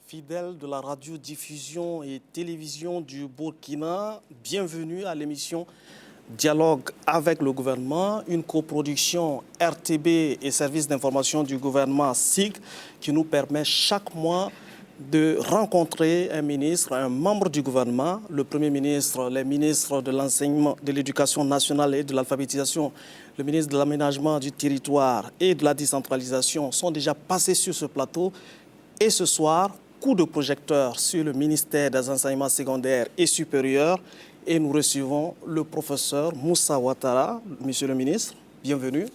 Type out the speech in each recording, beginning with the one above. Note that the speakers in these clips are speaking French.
Fidèles de la radiodiffusion et télévision du Burkina, bienvenue à l'émission Dialogue avec le gouvernement, une coproduction RTB et service d'information du gouvernement SIG qui nous permet chaque mois de rencontrer un ministre, un membre du gouvernement, le Premier ministre, les ministres de l'enseignement, de l'éducation nationale et de l'alphabétisation, le ministre de l'aménagement du territoire et de la décentralisation sont déjà passés sur ce plateau. Et ce soir, coup de projecteur sur le ministère des enseignements secondaires et supérieurs. Et nous recevons le professeur Moussa Ouattara. Monsieur le ministre, bienvenue.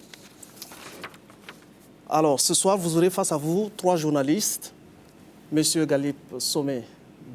Alors, ce soir, vous aurez face à vous 3 journalistes. Monsieur Galip Somé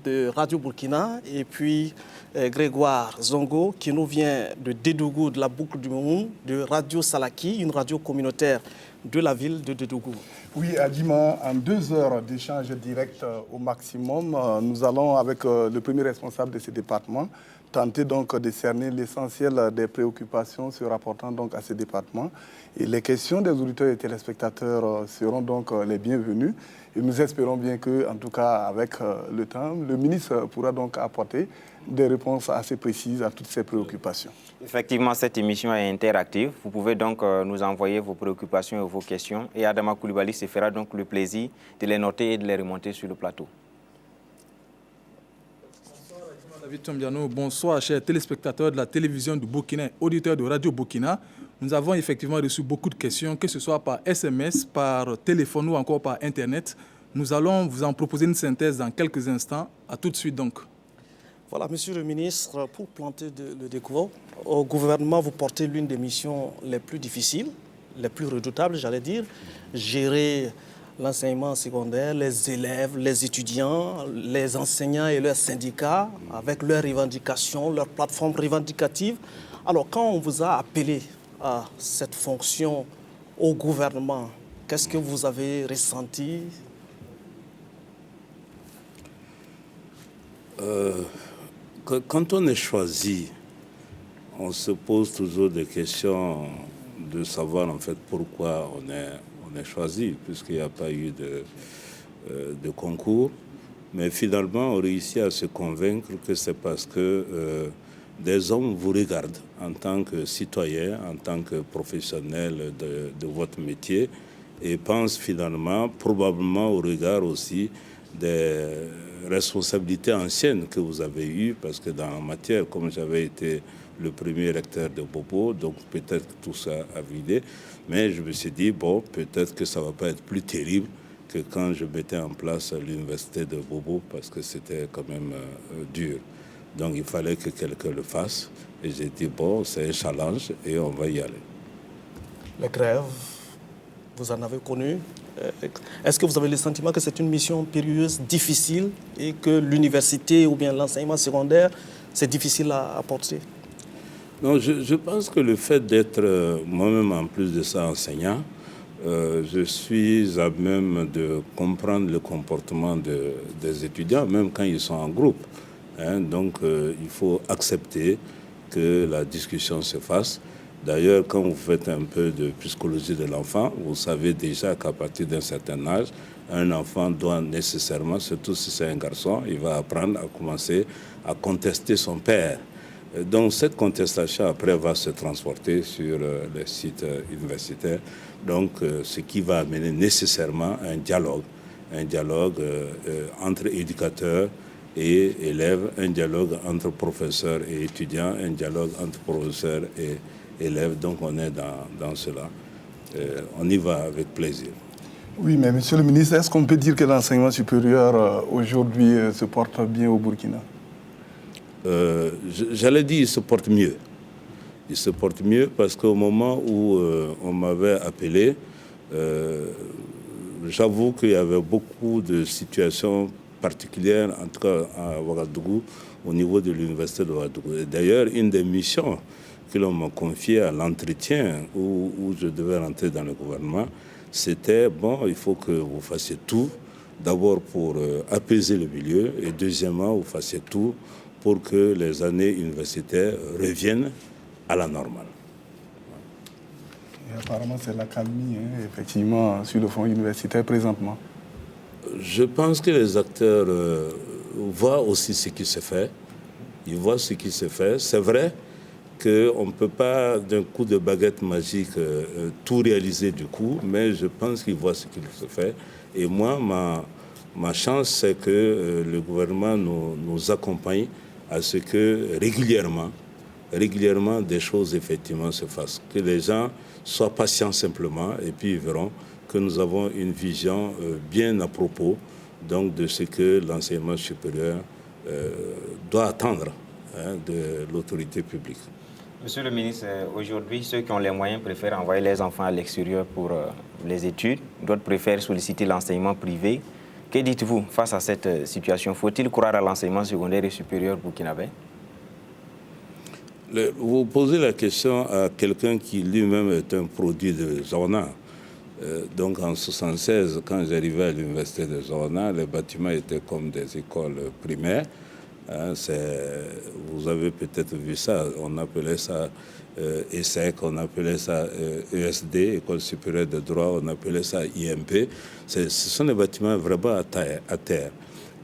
de Radio Burkina et puis Grégoire Zongo qui nous vient de Dédougou, de la boucle du Moun, de Radio Salaki, une radio communautaire de la ville de Dédougou. Oui, Adjima, en 2 heures d'échange direct au maximum, nous allons, avec le premier responsable de ce département, tenter donc de cerner l'essentiel des préoccupations se rapportant donc à ce département. Et les questions des auditeurs et téléspectateurs seront donc les bienvenues. Et nous espérons bien que, en tout cas, avec le temps, le ministre pourra donc apporter des réponses assez précises à toutes ces préoccupations. Effectivement, cette émission est interactive. Vous pouvez donc nous envoyer vos préoccupations et vos questions. Et Adama Coulibaly se fera donc le plaisir de les noter et de les remonter sur le plateau. Bonsoir, David Tombiano. Bonsoir, chers téléspectateurs de la télévision du Burkina, auditeurs de Radio Burkina. Nous avons effectivement reçu beaucoup de questions, que ce soit par SMS, par téléphone ou encore par Internet. Nous allons vous en proposer une synthèse dans quelques instants. À tout de suite donc. Voilà, monsieur le ministre, pour planter le décor, au gouvernement, vous portez l'une des missions les plus difficiles, les plus redoutables, j'allais dire, gérer l'enseignement secondaire, les élèves, les étudiants, les enseignants et leurs syndicats, avec leurs revendications, leurs plateformes revendicatives. Alors, quand on vous a appelé à cette fonction au gouvernement, qu'est-ce que vous avez ressenti ? Quand on est choisi, on se pose toujours des questions de savoir en fait pourquoi on est choisi, puisqu'il n'y a pas eu de concours. Mais finalement, on réussit à se convaincre que c'est parce que des hommes vous regardent en tant que citoyen, en tant que professionnel de votre métier, et pensent finalement, probablement au regard aussi des responsabilités anciennes que vous avez eues, parce que dans la matière, comme j'avais été le premier recteur de Bobo, donc peut-être que tout ça a vidé, mais je me suis dit, bon, peut-être que ça ne va pas être plus terrible que quand je mettais en place l'université de Bobo, parce que c'était quand même dur. Donc il fallait que quelqu'un le fasse, et j'ai dit, bon, c'est un challenge, et on va y aller. Les grèves, vous en avez connu. Est-ce que vous avez le sentiment que c'est une mission périlleuse, difficile, et que l'université ou bien l'enseignement secondaire, c'est difficile à porter? Non, je pense que le fait d'être moi-même, en plus de ça, enseignant, je suis à même de comprendre le comportement des étudiants, même quand ils sont en groupe. Donc, il faut accepter que la discussion se fasse. D'ailleurs, quand vous faites un peu de psychologie de l'enfant, vous savez déjà qu'à partir d'un certain âge, un enfant doit nécessairement, surtout si c'est un garçon, il va apprendre à commencer à contester son père. Donc cette contestation après va se transporter sur les sites universitaires, donc ce qui va amener nécessairement un dialogue entre éducateurs et élèves, un dialogue entre professeurs et étudiants, un dialogue entre professeurs et élèves. Donc on est dans cela. On y va avec plaisir. Oui, mais monsieur le ministre, est-ce qu'on peut dire que l'enseignement supérieur aujourd'hui se porte bien au Burkina? j'allais dire, il se porte mieux. Il se porte mieux parce qu'au moment où on m'avait appelé, j'avoue qu'il y avait beaucoup de situations particulières, en tout cas à Ouagadougou, au niveau de l'université de Ouagadougou. Et d'ailleurs, une des missions que l'on m'a confiée à l'entretien où je devais rentrer dans le gouvernement, c'était, bon, il faut que vous fassiez tout, d'abord pour apaiser le milieu, et deuxièmement, vous fassiez tout pour que les années universitaires reviennent à la normale. Et apparemment, c'est l'accalmie, effectivement, sur le front universitaire présentement. Je pense que les acteurs voient aussi ce qui se fait. Ils voient ce qui se fait. C'est vrai qu'on ne peut pas, d'un coup de baguette magique, tout réaliser du coup, mais je pense qu'ils voient ce qui se fait. Et moi, ma chance, c'est que le gouvernement nous accompagne à ce que régulièrement, des choses effectivement se fassent. Que les gens soient patients simplement et puis ils verront que nous avons une vision bien à propos donc, de ce que l'enseignement supérieur doit attendre de l'autorité publique. Monsieur le ministre, aujourd'hui, ceux qui ont les moyens préfèrent envoyer les enfants à l'extérieur pour les études. D'autres préfèrent solliciter l'enseignement privé. Que dites-vous face à cette situation? Faut-il croire à l'enseignement secondaire et supérieur burkinabé? Vous posez la question à quelqu'un qui lui-même est un produit de Zorna. Donc en 1976, quand j'arrivais à l'université de Zorna, les bâtiments étaient comme des écoles primaires. Vous avez peut-être vu ça, on appelait ça ESSEC, on appelait ça ESD, École supérieure de droit, on appelait ça IMP. Ce sont des bâtiments vraiment à terre.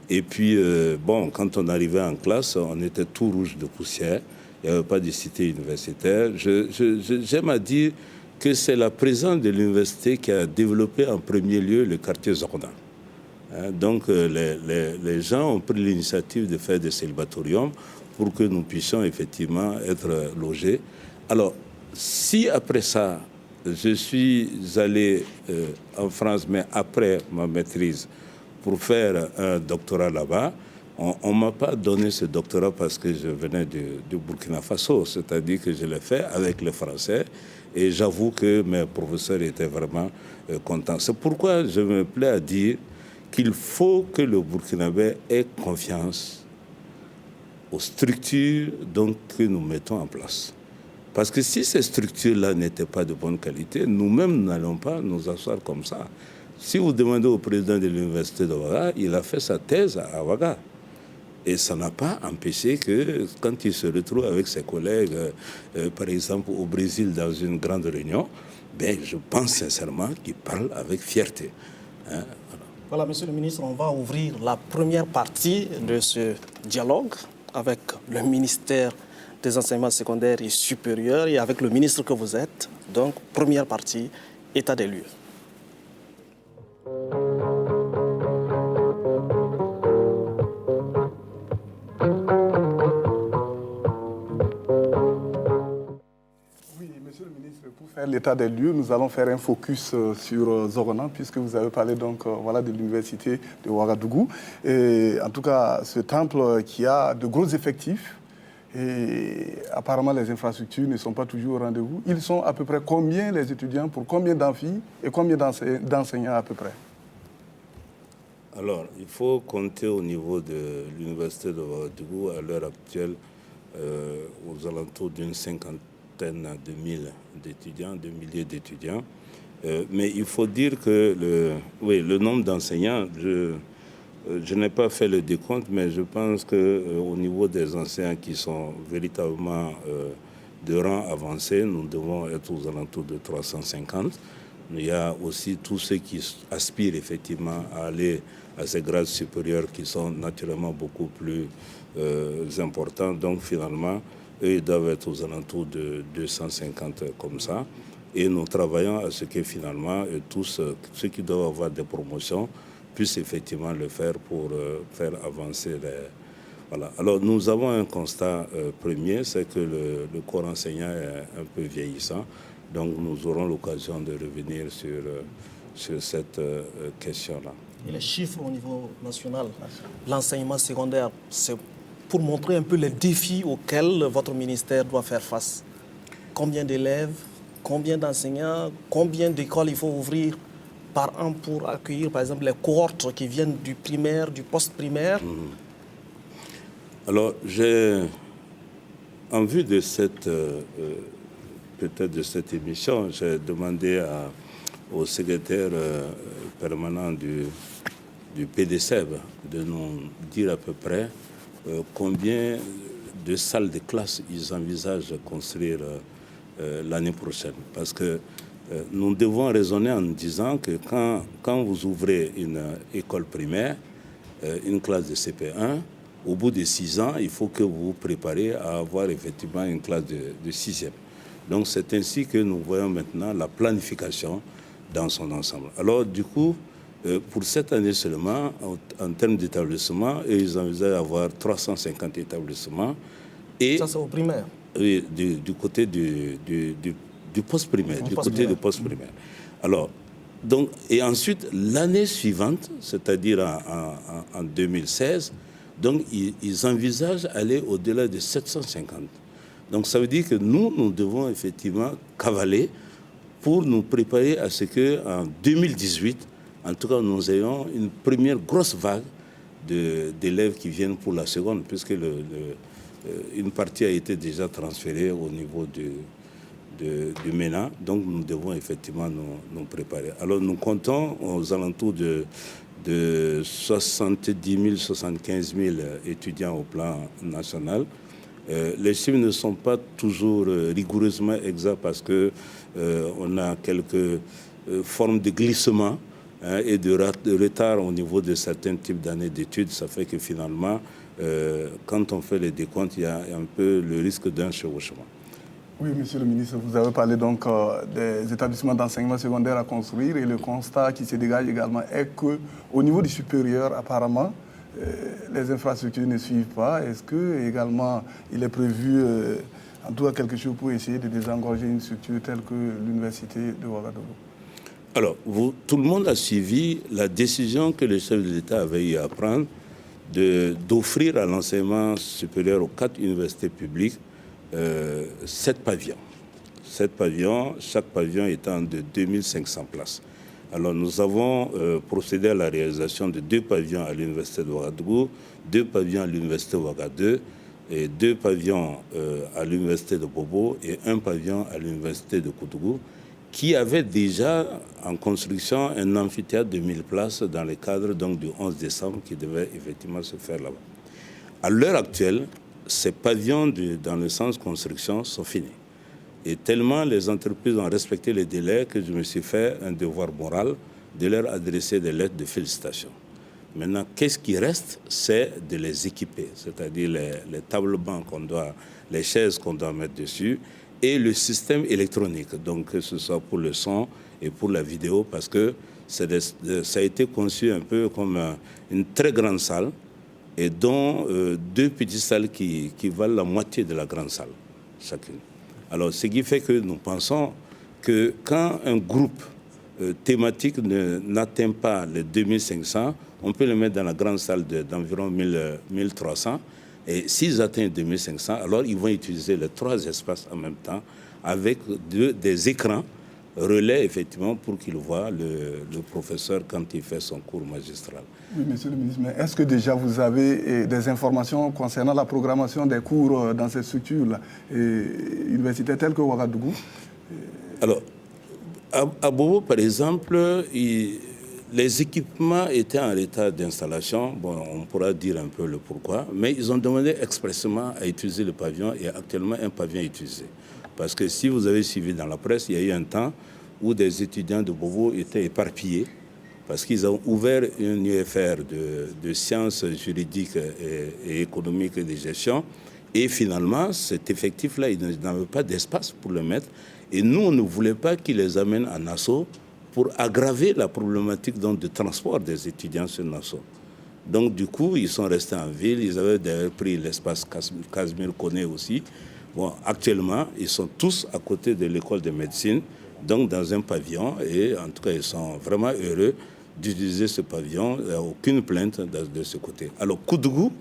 Et puis, bon, quand on arrivait en classe, on était tout rouge de poussière. Il n'y avait pas de cité universitaire. J'aime à dire que c'est la présence de l'université qui a développé en premier lieu le quartier Zorna. Donc les gens ont pris l'initiative de faire des célibatoriums pour que nous puissions effectivement être logés. Alors, si après ça, je suis allé en France, mais après ma maîtrise, pour faire un doctorat là-bas, on ne m'a pas donné ce doctorat parce que je venais du Burkina Faso, c'est-à-dire que je l'ai fait avec les Français et j'avoue que mes professeurs étaient vraiment contents. C'est pourquoi je me plais à dire qu'il faut que le Burkinabé ait confiance aux structures donc, que nous mettons en place. Parce que si ces structures-là n'étaient pas de bonne qualité, nous-mêmes n'allons pas nous asseoir comme ça. Si vous demandez au président de l'université de Ouaga, il a fait sa thèse à Ouaga. Et ça n'a pas empêché que quand il se retrouve avec ses collègues, par exemple au Brésil dans une grande réunion, ben, je pense sincèrement qu'il parle avec fierté. Voilà, monsieur le ministre, on va ouvrir la première partie de ce dialogue avec le ministère des enseignements secondaires et supérieurs et avec le ministre que vous êtes. Donc, première partie, état des lieux. Pour faire l'état des lieux, nous allons faire un focus sur Zorona, puisque vous avez parlé donc, voilà, de l'université de Ouagadougou. Et en tout cas, ce temple qui a de gros effectifs, et apparemment les infrastructures ne sont pas toujours au rendez-vous. Ils sont à peu près combien les étudiants, pour combien d'amphis et combien d'enseignants à peu près? Alors, il faut compter au niveau de l'université de Ouagadougou à l'heure actuelle aux alentours d'une cinquantaine de mille d'étudiants, de milliers d'étudiants. Mais il faut dire que le nombre d'enseignants, je n'ai pas fait le décompte, mais je pense qu'au niveau des enseignants qui sont véritablement de rang avancé, nous devons être aux alentours de 350. Il y a aussi tous ceux qui aspirent effectivement à aller à ces grades supérieurs qui sont naturellement beaucoup plus importants. Donc finalement, eux, ils doivent être aux alentours de 250 comme ça. Et nous travaillons à ce que finalement, tous ceux qui doivent avoir des promotions puissent effectivement le faire pour faire avancer les... Voilà. Alors nous avons un constat premier, c'est que le corps enseignant est un peu vieillissant. Donc nous aurons l'occasion de revenir sur cette question-là. Et les chiffres au niveau national, l'enseignement secondaire, c'est pour montrer un peu les défis auxquels votre ministère doit faire face. Combien d'élèves, combien d'enseignants, combien d'écoles il faut ouvrir par an pour accueillir, par exemple, les cohortes qui viennent du primaire, du post-primaire? Alors, en vue de cette, peut-être de cette émission, j'ai demandé au secrétaire permanent du PDCEB de nous dire à peu près combien de salles de classe ils envisagent de construire l'année prochaine. Parce que nous devons raisonner en disant que quand vous ouvrez une école primaire, une classe de CP1, au bout de 6 ans, il faut que vous vous préparez à avoir effectivement une classe de 6e. Donc c'est ainsi que nous voyons maintenant la planification dans son ensemble. Alors du coup, pour cette année seulement, en termes d'établissement, ils envisagent d'avoir 350 établissements. Et ça, c'est au primaire? Oui, du côté du post-primaire. Du côté du post-primaire. Alors, donc, et ensuite, l'année suivante, c'est-à-dire en 2016, donc, ils envisagent d'aller au-delà de 750. Donc, ça veut dire que nous devons effectivement cavaler pour nous préparer à ce qu'en 2018, en tout cas, nous ayons une première grosse vague d'élèves qui viennent pour la seconde, puisque une partie a été déjà transférée au niveau du MENA. Donc, nous devons effectivement nous préparer. Alors, nous comptons aux alentours de 70 000, 75 000 étudiants au plan national. Les chiffres ne sont pas toujours rigoureusement exacts parce qu'on a quelques formes de glissement et de retard au niveau de certains types d'années d'études. Ça fait que finalement, quand on fait les décomptes, il y a un peu le risque d'un chevauchement. Oui, monsieur le ministre, vous avez parlé donc des établissements d'enseignement secondaire à construire et le constat qui se dégage également est qu'au niveau du supérieur, apparemment, les infrastructures ne suivent pas. Est-ce que également il est prévu en tout cas quelque chose pour essayer de désengorger une structure telle que l'université de Ouagadougou? Alors, tout le monde a suivi la décision que le chef de l'État avait eu à prendre d'offrir à l'enseignement supérieur aux 4 universités publiques 7 pavillons. 7 pavillons, chaque pavillon étant de 2500 places. Alors nous avons procédé à la réalisation de 2 pavillons à l'université de Ouagadougou, 2 pavillons à l'université de Ouagadougou, et 2 pavillons à l'université de Bobo et 1 pavillon à l'université de Koudougou, qui avait déjà en construction un amphithéâtre de 1000 places dans le cadre donc, du 11 décembre qui devait effectivement se faire là-bas. À l'heure actuelle, ces pavillons dans le sens construction sont finis. Et tellement les entreprises ont respecté les délais que je me suis fait un devoir moral de leur adresser des lettres de félicitations. Maintenant, qu'est-ce qui reste? C'est de les équiper, c'est-à-dire les tables-bancs les chaises qu'on doit mettre dessus et le système électronique, donc que ce soit pour le son et pour la vidéo, parce que ça a été conçu un peu comme une très grande salle et dont 2 petites salles qui valent la moitié de la grande salle, chacune. Alors, ce qui fait que nous pensons que quand un groupe thématique n'atteint pas les 2500, on peut le mettre dans la grande salle d'environ 1300. Et s'ils atteignent 2500, alors ils vont utiliser les 3 espaces en même temps avec des écrans relais, effectivement, pour qu'ils voient le professeur quand il fait son cours magistral. Oui, monsieur le ministre, mais est-ce que déjà vous avez des informations concernant la programmation des cours dans ces structures-là, universitaires telles que Ouagadougou? Alors, à Bobo, par exemple, les équipements étaient en état d'installation. Bon, on pourra dire un peu le pourquoi, mais ils ont demandé expressément à utiliser le pavillon et actuellement un pavillon est utilisé. Parce que si vous avez suivi dans la presse, il y a eu un temps où des étudiants de Bobo étaient éparpillés parce qu'ils ont ouvert une UFR de sciences juridiques et économiques et de gestion. Et finalement, cet effectif-là, ils n'avaient pas d'espace pour le mettre. Et nous, on ne voulait pas qu'ils les amènent à Nassau pour aggraver la problématique donc, de transport des étudiants sur Nassau. Donc, du coup, ils sont restés en ville. Ils avaient d'ailleurs pris l'espace Casimir Koné aussi. Bon, actuellement, ils sont tous à côté de l'école de médecine, donc dans un pavillon. Et en tout cas, ils sont vraiment heureux d'utiliser ce pavillon. Il n'y a aucune plainte de ce côté. Alors, Koudougou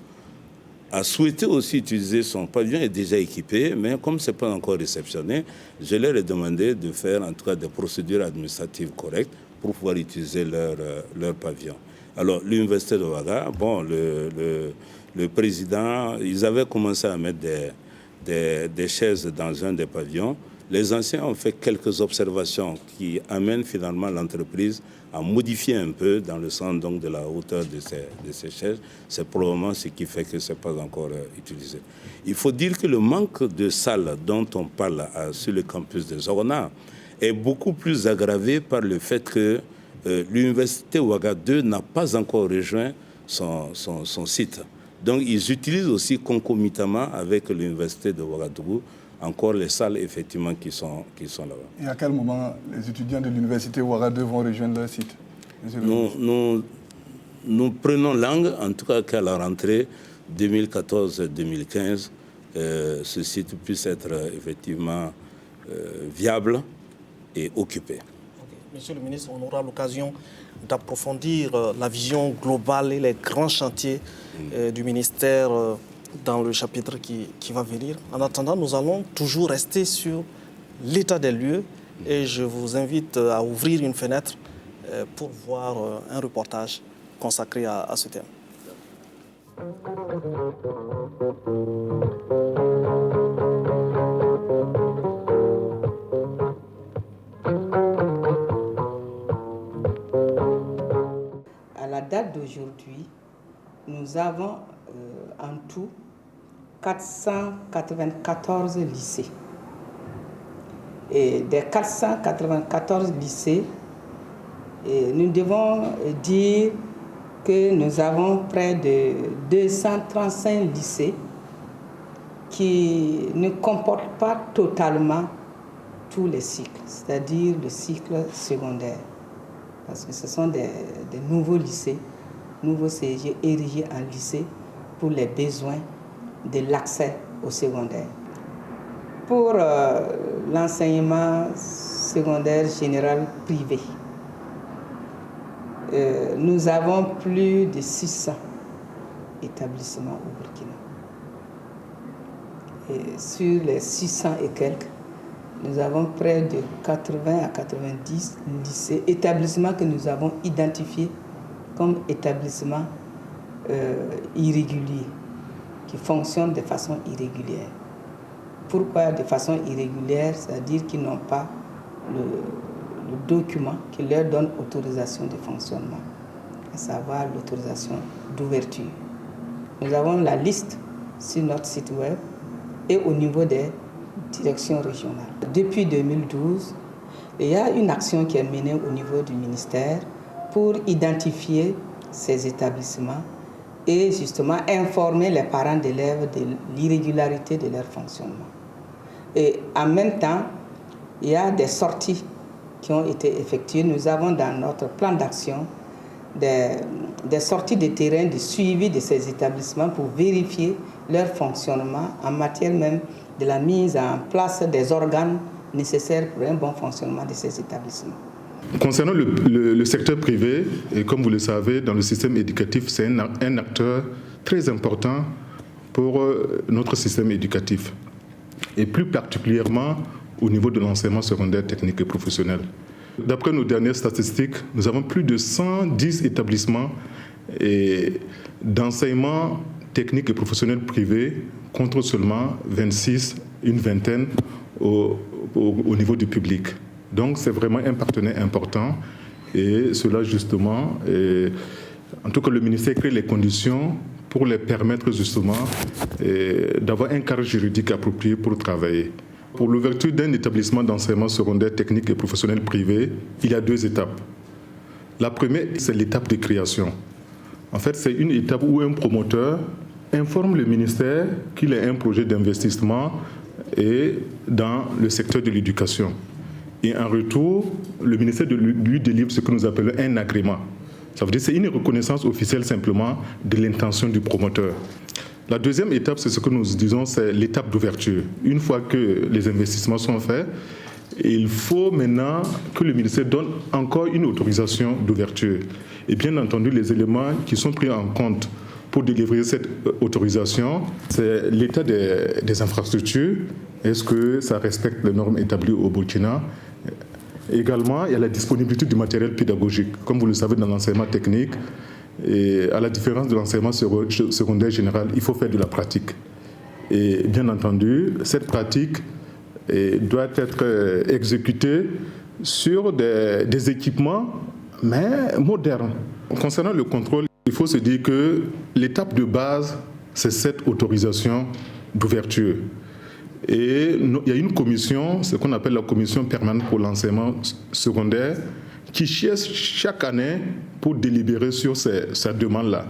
a souhaité aussi utiliser son pavillon, est déjà équipé, mais comme ce n'est pas encore réceptionné, je leur ai demandé de faire en tout cas des procédures administratives correctes pour pouvoir utiliser leur pavillon. Alors, l'université de Ouaga, bon, le président, ils avaient commencé à mettre des chaises dans un des pavillons. Les anciens ont fait quelques observations qui amènent finalement l'entreprise à modifier un peu dans le sens donc, de la hauteur de ces chaises. C'est probablement ce qui fait que ce n'est pas encore utilisé. Il faut dire que le manque de salles dont on parle sur le campus de Zorona est beaucoup plus aggravé par le fait que l'université Ouaga 2 n'a pas encore rejoint son site. Donc ils utilisent aussi concomitamment avec l'université de Ouagadougou encore les salles effectivement qui sont là-bas. Et à quel moment les étudiants de l'université Ouaga 2 vont rejoindre leur site? Nous prenons langue, en tout cas qu'à la rentrée 2014-2015, ce site puisse être effectivement viable et occupé. Monsieur le ministre, on aura l'occasion d'approfondir la vision globale et les grands chantiers du ministère dans le chapitre qui va venir. En attendant, nous allons toujours rester sur l'état des lieux et je vous invite à ouvrir une fenêtre pour voir un reportage consacré à ce thème. À la date d'aujourd'hui, nous avons en tout 494 lycées. Et des 494 lycées, nous devons dire que nous avons près de 235 lycées qui ne comportent pas totalement tous les cycles, c'est-à-dire le cycle secondaire. Parce que ce sont des nouveaux lycées, nouveaux CEG érigés en lycée pour les besoins de l'accès au secondaire. Pour l'enseignement secondaire général privé, nous avons plus de 600 établissements au Burkina. Et sur les 600 et quelques, nous avons près de 80 à 90 lycées, établissements que nous avons identifiés comme établissements irréguliers, qui fonctionnent de façon irrégulière. Pourquoi de façon irrégulière? C'est-à-dire qu'ils n'ont pas le document qui leur donne autorisation de fonctionnement, à savoir l'autorisation d'ouverture. Nous avons la liste sur notre site web et au niveau des directions régionales. Depuis 2012, il y a une action qui est menée au niveau du ministère pour identifier ces établissements et justement informer les parents d'élèves de l'irrégularité de leur fonctionnement. Et en même temps, il y a des sorties qui ont été effectuées. Nous avons dans notre plan d'action des sorties de terrain, de suivi de ces établissements pour vérifier leur fonctionnement en matière même de la mise en place des organes nécessaires pour un bon fonctionnement de ces établissements. Concernant le secteur privé, et comme vous le savez, dans le système éducatif, c'est un acteur très important pour notre système éducatif, et plus particulièrement au niveau de l'enseignement secondaire technique et professionnel. D'après nos dernières statistiques, nous avons plus de 110 établissements d'enseignement technique et professionnel privé contre seulement 26, une vingtaine au niveau du public. Donc c'est vraiment un partenaire important et cela justement, en tout cas le ministère crée les conditions pour les permettre justement d'avoir un cadre juridique approprié pour travailler. Pour l'ouverture d'un établissement d'enseignement secondaire technique et professionnel privé, il y a 2 étapes. La première, c'est l'étape de création. En fait, c'est une étape où un promoteur informe le ministère qu'il a un projet d'investissement dans le secteur de l'éducation. Et en retour, le ministère lui délivre ce que nous appelons un agrément. Ça veut dire que c'est une reconnaissance officielle simplement de l'intention du promoteur. La deuxième étape, c'est ce que nous disons, c'est l'étape d'ouverture. Une fois que les investissements sont faits, il faut maintenant que le ministère donne encore une autorisation d'ouverture. Et bien entendu, les éléments qui sont pris en compte pour délivrer cette autorisation, c'est l'état des infrastructures. Est-ce que ça respecte les normes établies au Burkina? Également, il y a la disponibilité du matériel pédagogique. Comme vous le savez, dans l'enseignement technique, et à la différence de l'enseignement secondaire général, il faut faire de la pratique. Et bien entendu, cette pratique doit être exécutée sur des équipements, mais modernes. Concernant le contrôle, il faut se dire que l'étape de base, c'est cette autorisation d'ouverture. Et il y a une commission, ce qu'on appelle la commission permanente pour l'enseignement secondaire, qui cherche chaque année pour délibérer sur cette demande-là.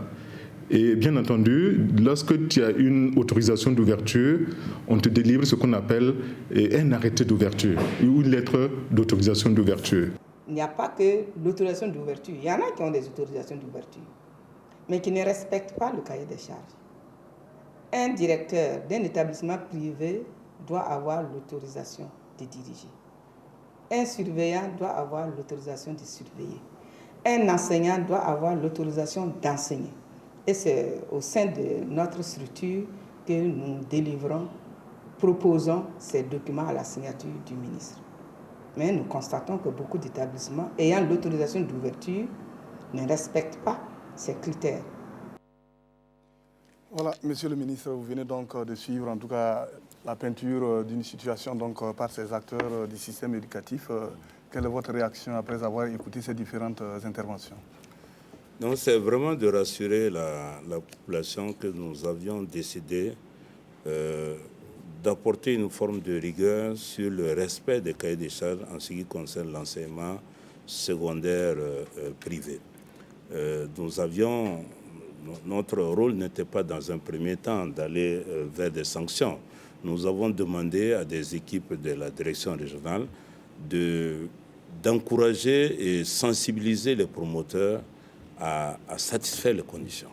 Et bien entendu, lorsque tu as une autorisation d'ouverture, on te délivre ce qu'on appelle un arrêté d'ouverture ou une lettre d'autorisation d'ouverture. Il n'y a pas que l'autorisation d'ouverture. Il y en a qui ont des autorisations d'ouverture, mais qui ne respectent pas le cahier des charges. Un directeur d'un établissement privé doit avoir l'autorisation de diriger. Un surveillant doit avoir l'autorisation de surveiller. Un enseignant doit avoir l'autorisation d'enseigner. Et c'est au sein de notre structure que nous délivrons, proposons ces documents à la signature du ministre. Mais nous constatons que beaucoup d'établissements ayant l'autorisation d'ouverture ne respectent pas ces critères. Voilà, Monsieur le ministre, vous venez donc de suivre en tout cas la peinture d'une situation donc par ces acteurs du système éducatif. Quelle est votre réaction après avoir écouté ces différentes interventions? Donc c'est vraiment de rassurer la population que nous avions décidé d'apporter une forme de rigueur sur le respect des cahiers des charges en ce qui concerne l'enseignement secondaire privé. Notre rôle n'était pas dans un premier temps d'aller vers des sanctions. Nous avons demandé à des équipes de la direction régionale d'encourager et sensibiliser les promoteurs à satisfaire les conditions.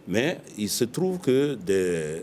Mais il se trouve que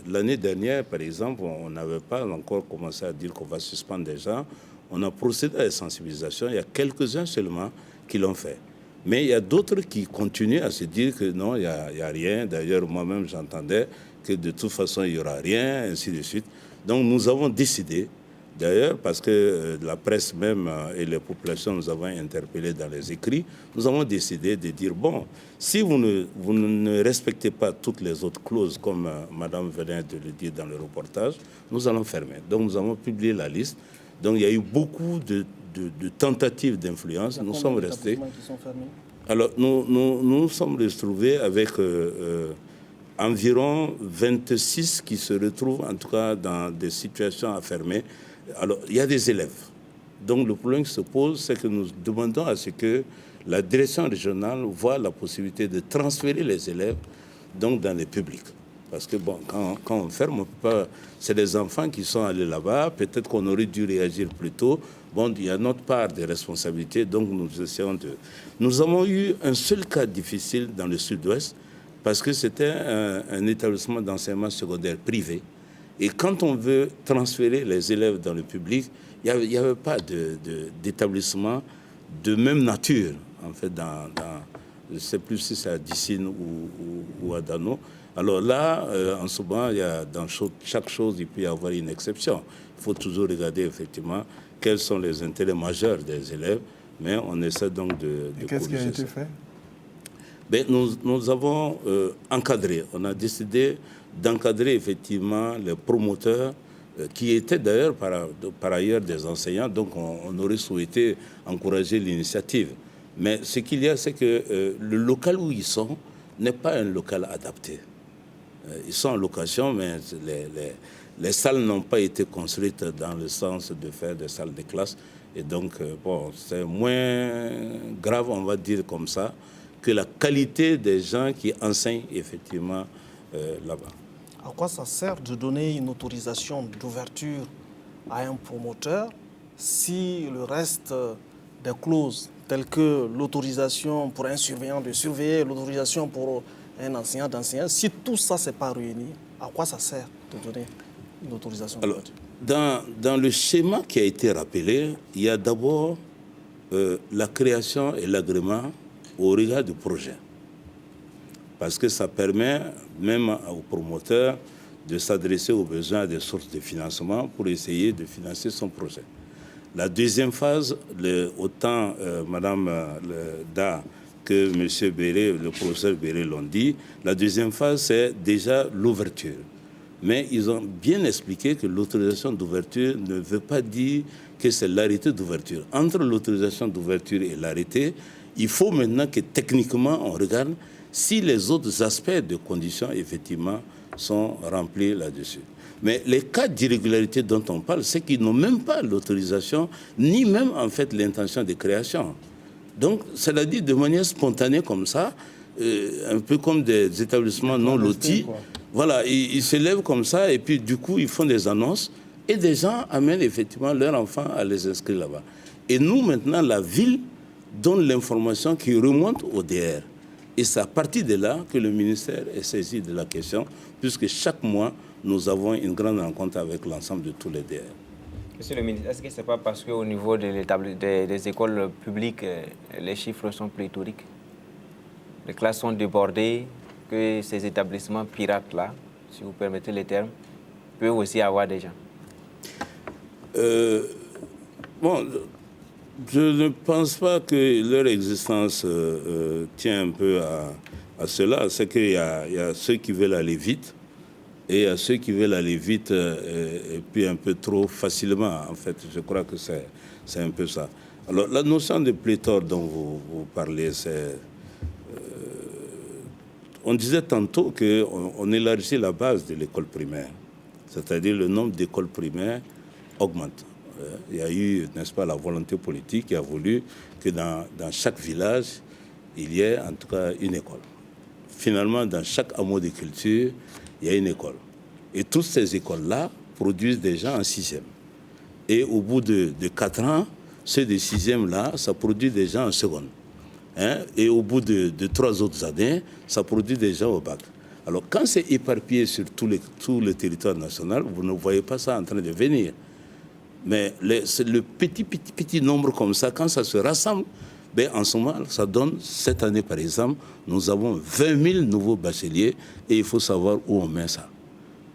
l'année dernière, par exemple, on n'avait pas encore commencé à dire qu'on va suspendre des gens. On a procédé à la sensibilisation. Il y a quelques-uns seulement qui l'ont fait. Mais il y a d'autres qui continuent à se dire que non, il n'y a rien. D'ailleurs, moi-même, j'entendais que de toute façon, il n'y aura rien, ainsi de suite. Donc, nous avons décidé, d'ailleurs, parce que la presse même et les populations nous avons interpellés dans les écrits, nous avons décidé de dire, bon, si vous ne respectez pas toutes les autres clauses, comme Madame venait de le dire dans le reportage, nous allons fermer. Donc, nous avons publié la liste. Donc, il y a eu beaucoup de tentatives d'influence. Nous sommes restés. Alors, nous sommes retrouvés avec environ 26 qui se retrouvent, en tout cas, dans des situations à fermer. Alors, il y a des élèves. Donc, le problème qui se pose, c'est que nous demandons à ce que la direction régionale voit la possibilité de transférer les élèves donc, dans les publics. Parce que, bon, quand on ferme, on peut pas... C'est des enfants qui sont allés là-bas. Peut-être qu'on aurait dû réagir plus tôt. Bon, il y a notre part de responsabilité, donc nous essayons de... Nous avons eu un seul cas difficile dans le sud-ouest, parce que c'était un établissement d'enseignement secondaire privé. Et quand on veut transférer les élèves dans le public, il n'y avait pas d'établissement de même nature, en fait, je ne sais plus si c'est à Dissine ou à Dano. Alors là, en ce moment, dans chaque chose, il peut y avoir une exception. Il faut toujours regarder, effectivement, quels sont les intérêts majeurs des élèves, mais on essaie donc de qu'est-ce qui a été fait? Ben, nous avons encadré, on a décidé d'encadrer effectivement les promoteurs qui étaient d'ailleurs par ailleurs des enseignants, donc on aurait souhaité encourager l'initiative. Mais ce qu'il y a, c'est que le local où ils sont n'est pas un local adapté. Ils sont en location, mais les salles n'ont pas été construites dans le sens de faire des salles de classe. Et donc, bon, c'est moins grave, on va dire comme ça, que la qualité des gens qui enseignent effectivement là-bas. À quoi ça sert de donner une autorisation d'ouverture à un promoteur si le reste des clauses, telles que l'autorisation pour un surveillant de surveiller, l'autorisation pour un enseignant d'enseigner, si tout ça n'est pas réuni, à quoi ça sert de donner une autorisation d'ouverture? Dans le schéma qui a été rappelé, il y a d'abord la création et l'agrément au regard du projet. parce que ça permet même aux promoteurs de s'adresser aux besoins des sources de financement pour essayer de financer son projet. La deuxième phase, autant Madame Da que M. Béré, le professeur Béré l'ont dit, la deuxième phase, c'est déjà l'ouverture. Mais ils ont bien expliqué que l'autorisation d'ouverture ne veut pas dire que c'est l'arrêté d'ouverture. Entre l'autorisation d'ouverture et l'arrêté, il faut maintenant que techniquement on regarde si les autres aspects de conditions, effectivement, sont remplis là-dessus. Mais les cas d'irrégularité dont on parle, c'est qu'ils n'ont même pas l'autorisation, ni même en fait l'intention de création. Donc, cela dit de manière spontanée comme ça, un peu comme des établissements non lotis. Voilà, ils se lèvent comme ça et puis du coup, ils font des annonces et des gens amènent effectivement leurs enfants à les inscrire là-bas. Et nous, maintenant, la ville donne l'information qui remonte au DR. Et c'est à partir de là que le ministère est saisi de la question, puisque chaque mois, nous avons une grande rencontre avec l'ensemble de tous les DR. Monsieur le ministre, est-ce que ce n'est pas parce qu'au niveau des écoles publiques, les chiffres sont pléthoriques? Les classes sont débordées, que ces établissements pirates-là, si vous permettez les termes, peuvent aussi avoir des gens? Bon, je ne pense pas que leur existence tient un peu à cela. C'est qu'il y a ceux qui veulent aller vite et il y a ceux qui veulent aller vite et puis un peu trop facilement. En fait, je crois que c'est un peu ça. Alors, la notion de pléthore dont vous parlez, c'est... on disait tantôt qu'on élargit la base de l'école primaire, c'est-à-dire le nombre d'écoles primaires augmente. Il y a eu, n'est-ce pas, la volonté politique qui a voulu que dans chaque village, il y ait en tout cas une école. Finalement, dans chaque hameau de culture, il y a une école. Et toutes ces écoles-là produisent des gens en 6e. Et au bout de 4 ans, ceux de 6e-là, ça produit des gens en seconde. Et au bout de 3 autres années, ça produit des gens au bac. Alors, quand c'est éparpillé sur tout le territoire national, vous ne voyez pas ça en train de venir. Mais c'est le petit nombre comme ça, quand ça se rassemble, ben en ce moment, ça donne, cette année par exemple, nous avons 20 000 nouveaux bacheliers et il faut savoir où on met ça.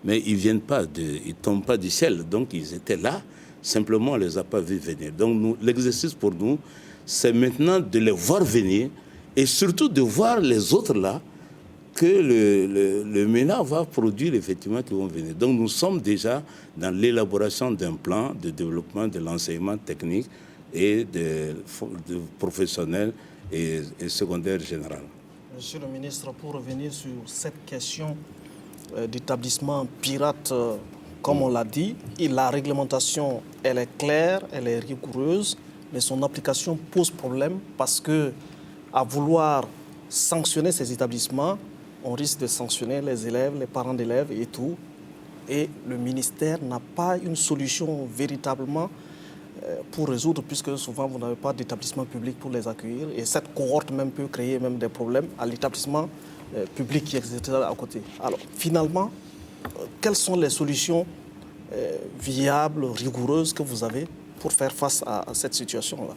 Mais ils ne tombent pas du ciel, donc ils étaient là, simplement on ne les a pas vus venir. Donc l'exercice pour nous, c'est maintenant de les voir venir et surtout de voir les autres là, que le MENA va produire effectivement qui vont venir. Donc nous sommes déjà dans l'élaboration d'un plan de développement de l'enseignement technique et de professionnel et secondaire général. Monsieur le ministre, pour revenir sur cette question d'établissement pirate, comme on l'a dit, la réglementation, elle est claire, elle est rigoureuse, mais son application pose problème parce que, à vouloir sanctionner ces établissements, on risque de sanctionner les élèves, les parents d'élèves et tout. Et le ministère n'a pas une solution véritablement pour résoudre, puisque souvent vous n'avez pas d'établissement public pour les accueillir. Et cette cohorte même peut créer même des problèmes à l'établissement public qui existe à côté. Alors finalement, quelles sont les solutions viables, rigoureuses que vous avez pour faire face à cette situation-là?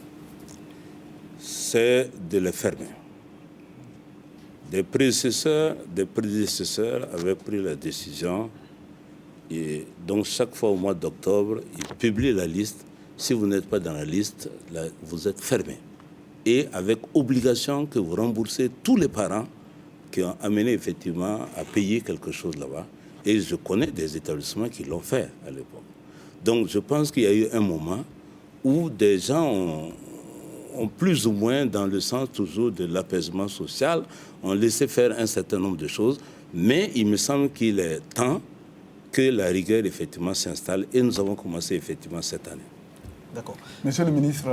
C'est de les fermer. Des prédécesseurs avaient pris la décision et donc chaque fois au mois d'octobre, ils publient la liste. Si vous n'êtes pas dans la liste, là, vous êtes fermé. Et avec obligation que vous remboursez tous les parents qui ont amené effectivement à payer quelque chose là-bas. Et je connais des établissements qui l'ont fait à l'époque. Donc je pense qu'il y a eu un moment où des gens ont plus ou moins, dans le sens toujours de l'apaisement social, ont laissé faire un certain nombre de choses, mais il me semble qu'il est temps que la rigueur effectivement s'installe et nous avons commencé effectivement cette année. D'accord. Monsieur le ministre,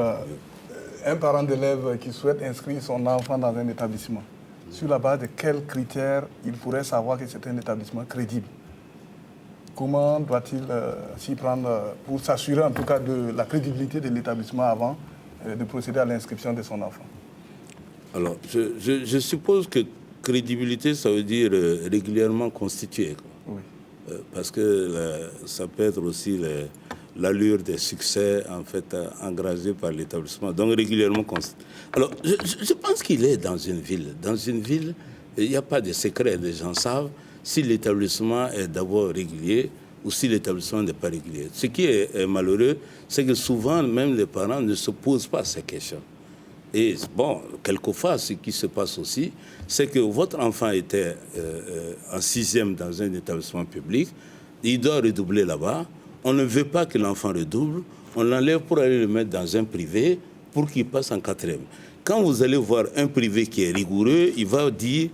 un parent d'élève qui souhaite inscrire son enfant dans un établissement, sur la base de quels critères il pourrait savoir que c'est un établissement crédible? Comment doit-il s'y prendre pour s'assurer en tout cas de la crédibilité de l'établissement avant de procéder à l'inscription de son enfant? Alors, je suppose que crédibilité, ça veut dire régulièrement constitué. Oui. Parce que ça peut être aussi l'allure des succès en fait engrangés par l'établissement. Donc régulièrement constitué. Alors, je pense qu'il est dans une ville. Dans une ville, il n'y a pas de secret. Les gens savent si l'établissement est d'abord régulier ou si l'établissement n'est pas régulier. Ce qui est malheureux, c'est que souvent, même les parents ne se posent pas ces questions. Et bon, quelquefois, ce qui se passe aussi, c'est que votre enfant était en 6e dans un établissement public, il doit redoubler là-bas, on ne veut pas que l'enfant redouble, on l'enlève pour aller le mettre dans un privé pour qu'il passe en 4e. Quand vous allez voir un privé qui est rigoureux, il va dire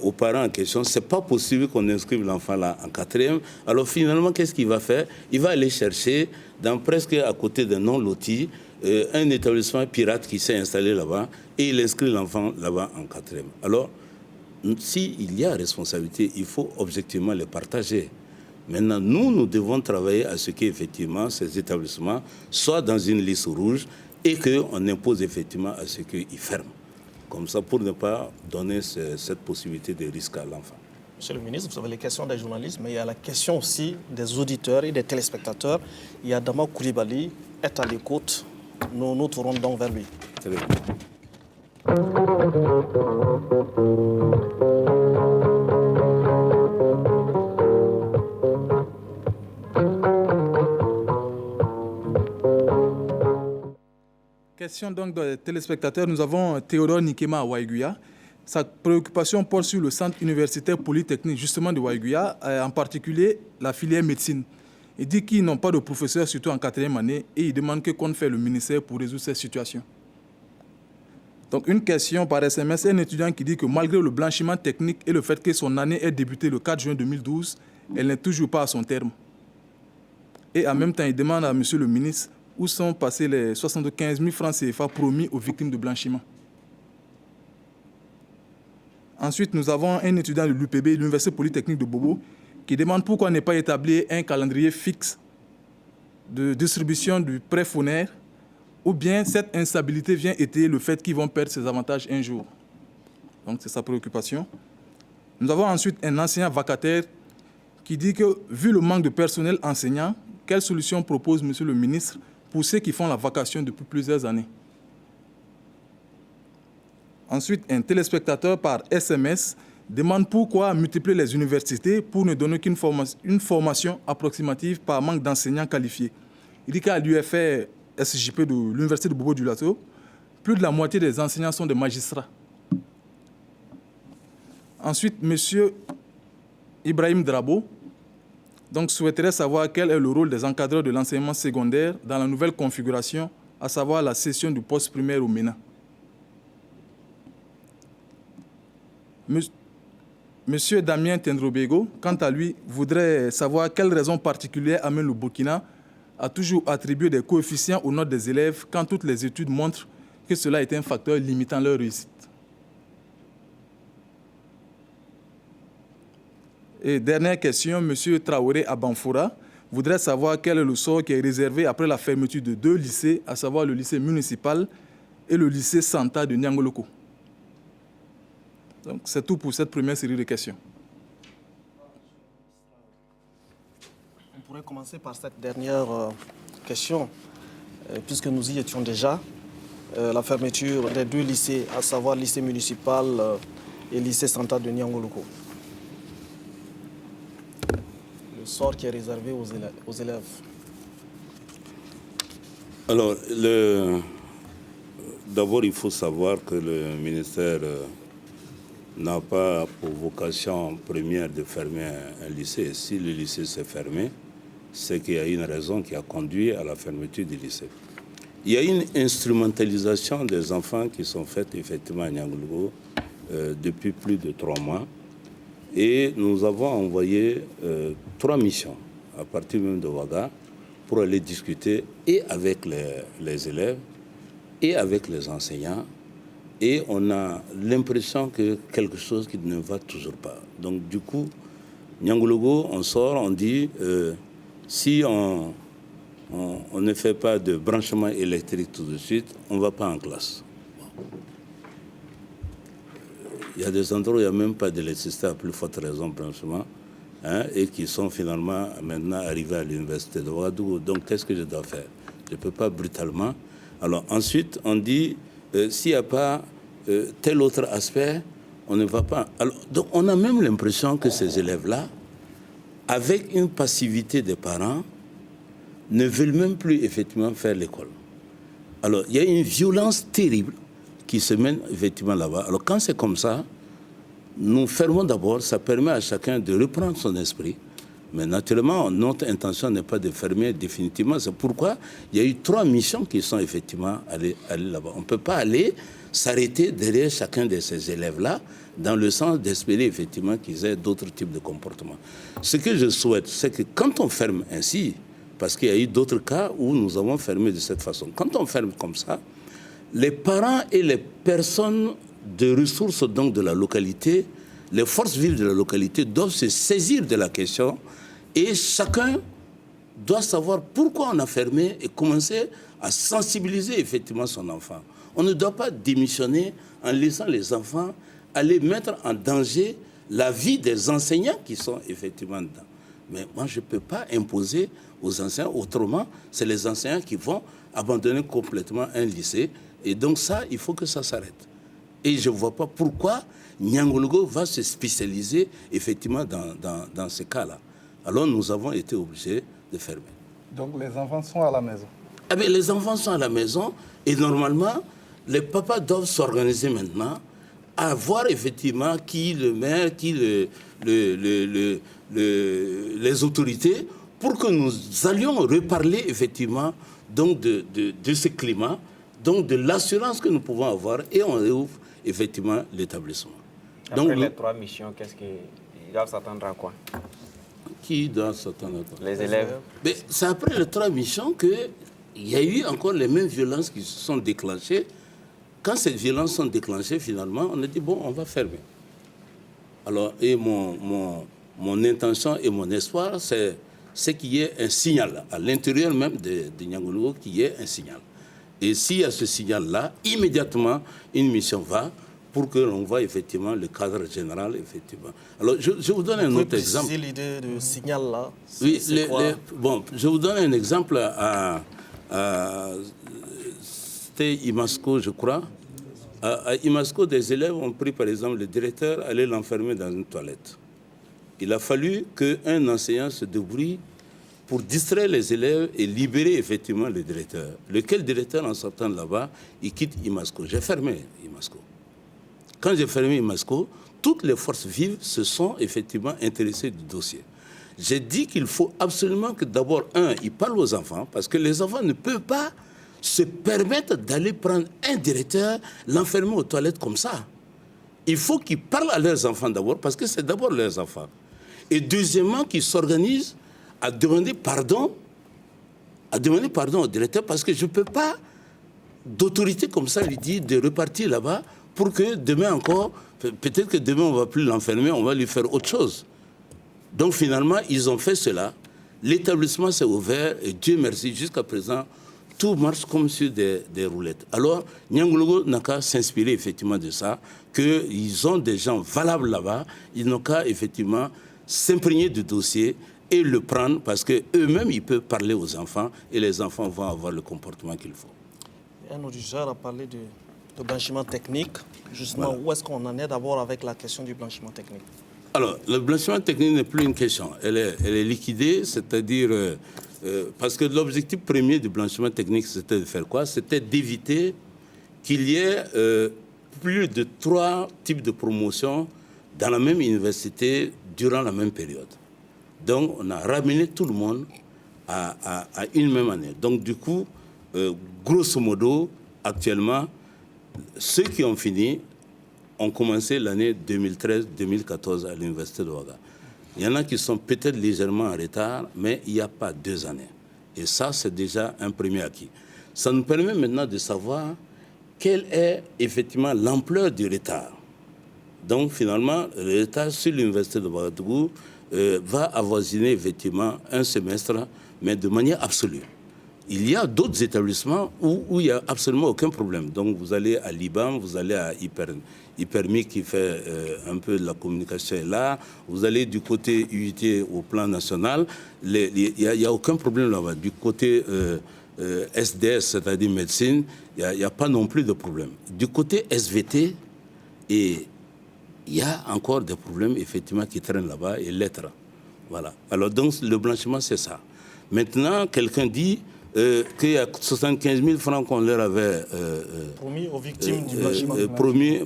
aux parents en question, c'est pas possible qu'on inscrive l'enfant là en 4e. Alors finalement, qu'est-ce qu'il va faire? Il va aller chercher, dans presque à côté d'un non-loti, un établissement pirate qui s'est installé là-bas et il inscrit l'enfant là-bas en 4e. Alors, s'il y a responsabilité, il faut objectivement les partager. Maintenant, nous devons travailler à ce qu'effectivement ces établissements soient dans une liste rouge et qu'on impose effectivement à ce qu'ils ferment. Comme ça, pour ne pas donner cette possibilité de risque à l'enfant. Monsieur le ministre, vous avez les questions des journalistes, mais il y a la question aussi des auditeurs et des téléspectateurs. Il y a Dama Koulibaly, est à l'écoute. Nous nous tournons donc vers lui. Très bien. Question donc des téléspectateurs. Nous avons Théodore Nikema à Waïguya. Sa préoccupation porte sur le centre universitaire polytechnique justement de Waïguya, en particulier la filière médecine. Il dit qu'ils n'ont pas de professeurs, surtout en 4e année, et il demande que compte faire le ministère pour résoudre cette situation. Donc une question par SMS, un étudiant qui dit que malgré le blanchiment technique et le fait que son année ait débuté le 4 juin 2012, elle n'est toujours pas à son terme. Et en même temps, il demande à monsieur le ministre où sont passés les 75 000 francs CFA promis aux victimes de blanchiment. Ensuite, nous avons un étudiant de l'UPB, l'Université polytechnique de Bobo, qui demande pourquoi n'est pas établi un calendrier fixe de distribution du prêt fournaire, ou bien cette instabilité vient étayer le fait qu'ils vont perdre ces avantages un jour. Donc c'est sa préoccupation. Nous avons ensuite un enseignant vacataire qui dit que, vu le manque de personnel enseignant, quelle solution propose monsieur le ministre pour ceux qui font la vacation depuis plusieurs années? Ensuite, un téléspectateur par SMS demande pourquoi multiplier les universités pour ne donner qu'une formation approximative par manque d'enseignants qualifiés. Il dit qu'à l'UFR SJP de l'Université de Bobo du Lato, plus de la moitié des enseignants sont des magistrats. Ensuite, M. Ibrahim Drabo souhaiterait savoir quel est le rôle des encadreurs de l'enseignement secondaire dans la nouvelle configuration, à savoir la cession du poste primaire au MENA. Monsieur Damien Tendrobego, quant à lui, voudrait savoir quelles raisons particulières amènent le Burkina à toujours attribuer des coefficients aux notes des élèves quand toutes les études montrent que cela est un facteur limitant leur réussite. Et dernière question, monsieur Traoré à Banfoura voudrait savoir quel est le sort qui est réservé après la fermeture de 2 lycées, à savoir le lycée municipal et le lycée Santa de Niangoloko. Donc, c'est tout pour cette première série de questions. On pourrait commencer par cette dernière question, puisque nous y étions déjà. La fermeture des 2 lycées, à savoir le lycée municipal et le lycée Santa de Niangoloko. Le sort qui est réservé aux élèves. Alors, d'abord, il faut savoir que le ministère n'a pas pour vocation première de fermer un lycée. Si le lycée s'est fermé, c'est qu'il y a une raison qui a conduit à la fermeture du lycée. Il y a une instrumentalisation des enfants qui sont faites effectivement à Niangoloko depuis plus de 3 mois. Et nous avons envoyé 3 missions à partir même de Ouaga pour aller discuter et avec les élèves et avec les enseignants. Et on a l'impression que quelque chose qui ne va toujours pas. Donc du coup, Niangoloko, on sort, on dit, si on ne fait pas de branchement électrique tout de suite, on ne va pas en classe. Il y a des endroits où il n'y a même pas d'électricité, à plus forte raison branchement, et qui sont finalement maintenant arrivés à l'université de Ouagadougou. Donc qu'est-ce que je dois faire? Je ne peux pas brutalement. Alors ensuite, on dit, s'il n'y a pas tel autre aspect, On ne va pas. Alors, donc on a même l'impression que ces élèves-là, avec une passivité des parents, ne veulent même plus effectivement faire l'école. Alors, il y a une violence terrible qui se mène effectivement là-bas. Alors, quand c'est comme ça, nous fermons d'abord, ça permet à chacun de reprendre son esprit. Mais naturellement, notre intention n'est pas de fermer définitivement. C'est pourquoi il y a eu 3 missions qui sont effectivement allées là-bas. On ne peut pas aller s'arrêter derrière chacun de ces élèves-là dans le sens d'espérer effectivement qu'ils aient d'autres types de comportements. Ce que je souhaite, c'est que quand on ferme ainsi, parce qu'il y a eu d'autres cas où nous avons fermé de cette façon, quand on ferme comme ça, les parents et les personnes de ressources donc de la localité, les forces vives de la localité doivent se saisir de la question et chacun doit savoir pourquoi on a fermé et commencer à sensibiliser effectivement son enfant. On ne doit pas démissionner en laissant les enfants aller mettre en danger la vie des enseignants qui sont effectivement dedans. Mais moi, je ne peux pas imposer aux enseignants, autrement, c'est les enseignants qui vont abandonner complètement un lycée. Et donc ça, il faut que ça s'arrête. Et je ne vois pas pourquoi Niangologo va se spécialiser effectivement dans ces cas-là. Alors nous avons été obligés de fermer. Donc les enfants sont à la maison. Ah bien, les enfants sont à la maison et normalement, les papas doivent s'organiser maintenant à voir effectivement qui le maire, qui les autorités, pour que nous allions reparler effectivement donc de ce climat, donc de l'assurance que nous pouvons avoir et on réouvre effectivement l'établissement. Après donc, les 3 missions, qu'est-ce qu'ils doivent s'attendre à quoi? Qui doit s'attendre à quoi? Les élèves. Mais c'est après les 3 missions qu'il y a eu encore les mêmes violences qui se sont déclenchées. Quand ces violences sont déclenchées, finalement, on a dit, bon, on va fermer. Alors, et mon intention et mon espoir, c'est qu'il y ait un signal, à l'intérieur même de Niangologo, qu'il y ait un signal. Et s'il y a ce signal-là, immédiatement, une mission va pour que l'on voit effectivement le cadre général, effectivement. Alors, je vous donne un autre exemple. Vous l'idée de signal-là? Oui, bon, je vous donne un exemple c'était Imasco, je crois. À Imasco, des élèves ont pris, par exemple, le directeur, aller l'enfermer dans une toilette. Il a fallu qu'un enseignant se débrouille pour distraire les élèves et libérer effectivement le directeur. Lequel directeur, en sortant de là-bas, il quitte Imasco. J'ai fermé Imasco. Quand j'ai fermé Imasco, toutes les forces vives se sont effectivement intéressées du dossier. J'ai dit qu'il faut absolument que d'abord, ils parlent aux enfants, parce que les enfants ne peuvent pas se permettre d'aller prendre un directeur, l'enfermer aux toilettes comme ça. Il faut qu'ils parlent à leurs enfants d'abord, parce que c'est d'abord leurs enfants. Et deuxièmement, qu'ils s'organisent à demander pardon au directeur, parce que je ne peux pas, d'autorité comme ça, lui dire de repartir là-bas pour que demain encore, peut-être que demain on ne va plus l'enfermer, on va lui faire autre chose. Donc finalement, ils ont fait cela. L'établissement s'est ouvert et Dieu merci, jusqu'à présent, tout marche comme sur des roulettes. Alors, Niangologo n'a qu'à s'inspirer effectivement de ça, qu'ils ont des gens valables là-bas, ils n'ont qu'à effectivement s'imprégner du dossier et le prendre parce qu'eux-mêmes, ils peuvent parler aux enfants et les enfants vont avoir le comportement qu'il faut. Un auditeur a parlé de blanchiment technique. Justement, voilà. Où est-ce qu'on en est d'abord avec la question du blanchiment technique? Alors, le blanchiment technique n'est plus une question. Elle est liquidée, c'est-à-dire... parce que l'objectif premier du blanchiment technique, c'était de faire quoi? C'était d'éviter qu'il y ait plus de 3 types de promotions dans la même université durant la même période. Donc, on a ramené tout le monde à une même année. Donc, du coup, grosso modo, actuellement, ceux qui ont fini ont commencé l'année 2013-2014 à l'université de Ouaga. Il y en a qui sont peut-être légèrement en retard, mais il n'y a pas 2 années. Et ça, c'est déjà un premier acquis. Ça nous permet maintenant de savoir quelle est effectivement l'ampleur du retard. Donc, finalement, le retard sur l'université de Ouagadougou va avoisiner effectivement un semestre, mais de manière absolue. Il y a d'autres établissements où il n'y a absolument aucun problème. Donc, vous allez à l'IBAM, vous allez à Hypermi qui fait un peu de la communication là. Vous allez du côté UIT au plan national. Il n'y a aucun problème là-bas. Du côté SDS, c'est-à-dire médecine, il n'y a pas non plus de problème. Du côté SVT et il y a encore des problèmes, effectivement, qui traînent là-bas, et l'être. Voilà. Alors, donc, le blanchiment, c'est ça. Maintenant, quelqu'un dit qu'il y a 75 000 francs qu'on leur avait promis aux victimes du blanchiment.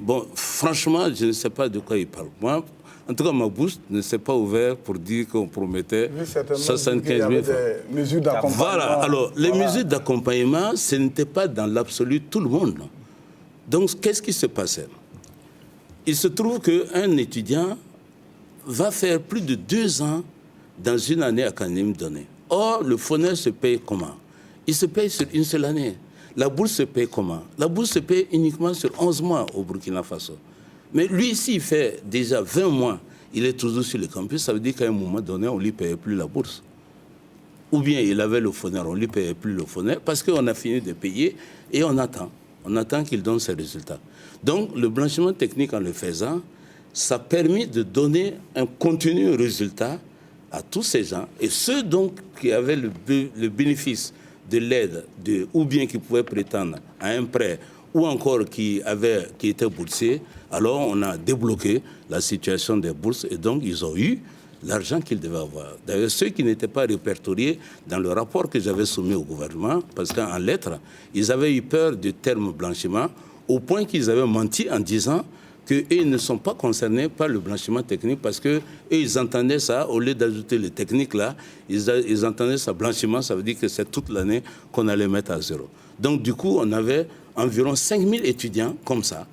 Bon, franchement, je ne sais pas de quoi il parle. Moi, en tout cas, ma bouche ne s'est pas ouverte pour dire qu'on promettait 75 000 francs. Des mesures d'accompagnement. Voilà. Alors, les mesures d'accompagnement, ce n'était pas dans l'absolu tout le monde. Donc, qu'est-ce qui se passait? Il se trouve qu'un étudiant va faire plus de 2 ans dans une année académique donnée. Or, le FONER se paye comment? Il se paye sur une seule année. La bourse se paye comment? La bourse se paye uniquement sur 11 mois au Burkina Faso. Mais lui, s'il fait déjà 20 mois, il est toujours sur le campus, ça veut dire qu'à un moment donné, on ne lui payait plus la bourse. Ou bien il avait le FONER, on ne lui payait plus le FONER parce qu'on a fini de payer et on attend. On attend qu'il donne ses résultats. Donc, le blanchiment technique, en le faisant, ça a permis de donner un continu résultat à tous ces gens. Et ceux donc qui avaient le bénéfice de l'aide, ou bien qui pouvaient prétendre à un prêt, ou encore qui étaient boursiers, alors on a débloqué la situation des bourses et donc ils ont eu l'argent qu'ils devaient avoir. D'ailleurs, ceux qui n'étaient pas répertoriés dans le rapport que j'avais soumis au gouvernement, parce qu'en lettres, ils avaient eu peur du terme blanchiment, au point qu'ils avaient menti en disant qu'ils ne sont pas concernés par le blanchiment technique parce que ils entendaient ça, au lieu d'ajouter le technique là, ils entendaient ça blanchiment, ça veut dire que c'est toute l'année qu'on allait mettre à zéro. Donc du coup, on avait environ 5000 étudiants comme ça,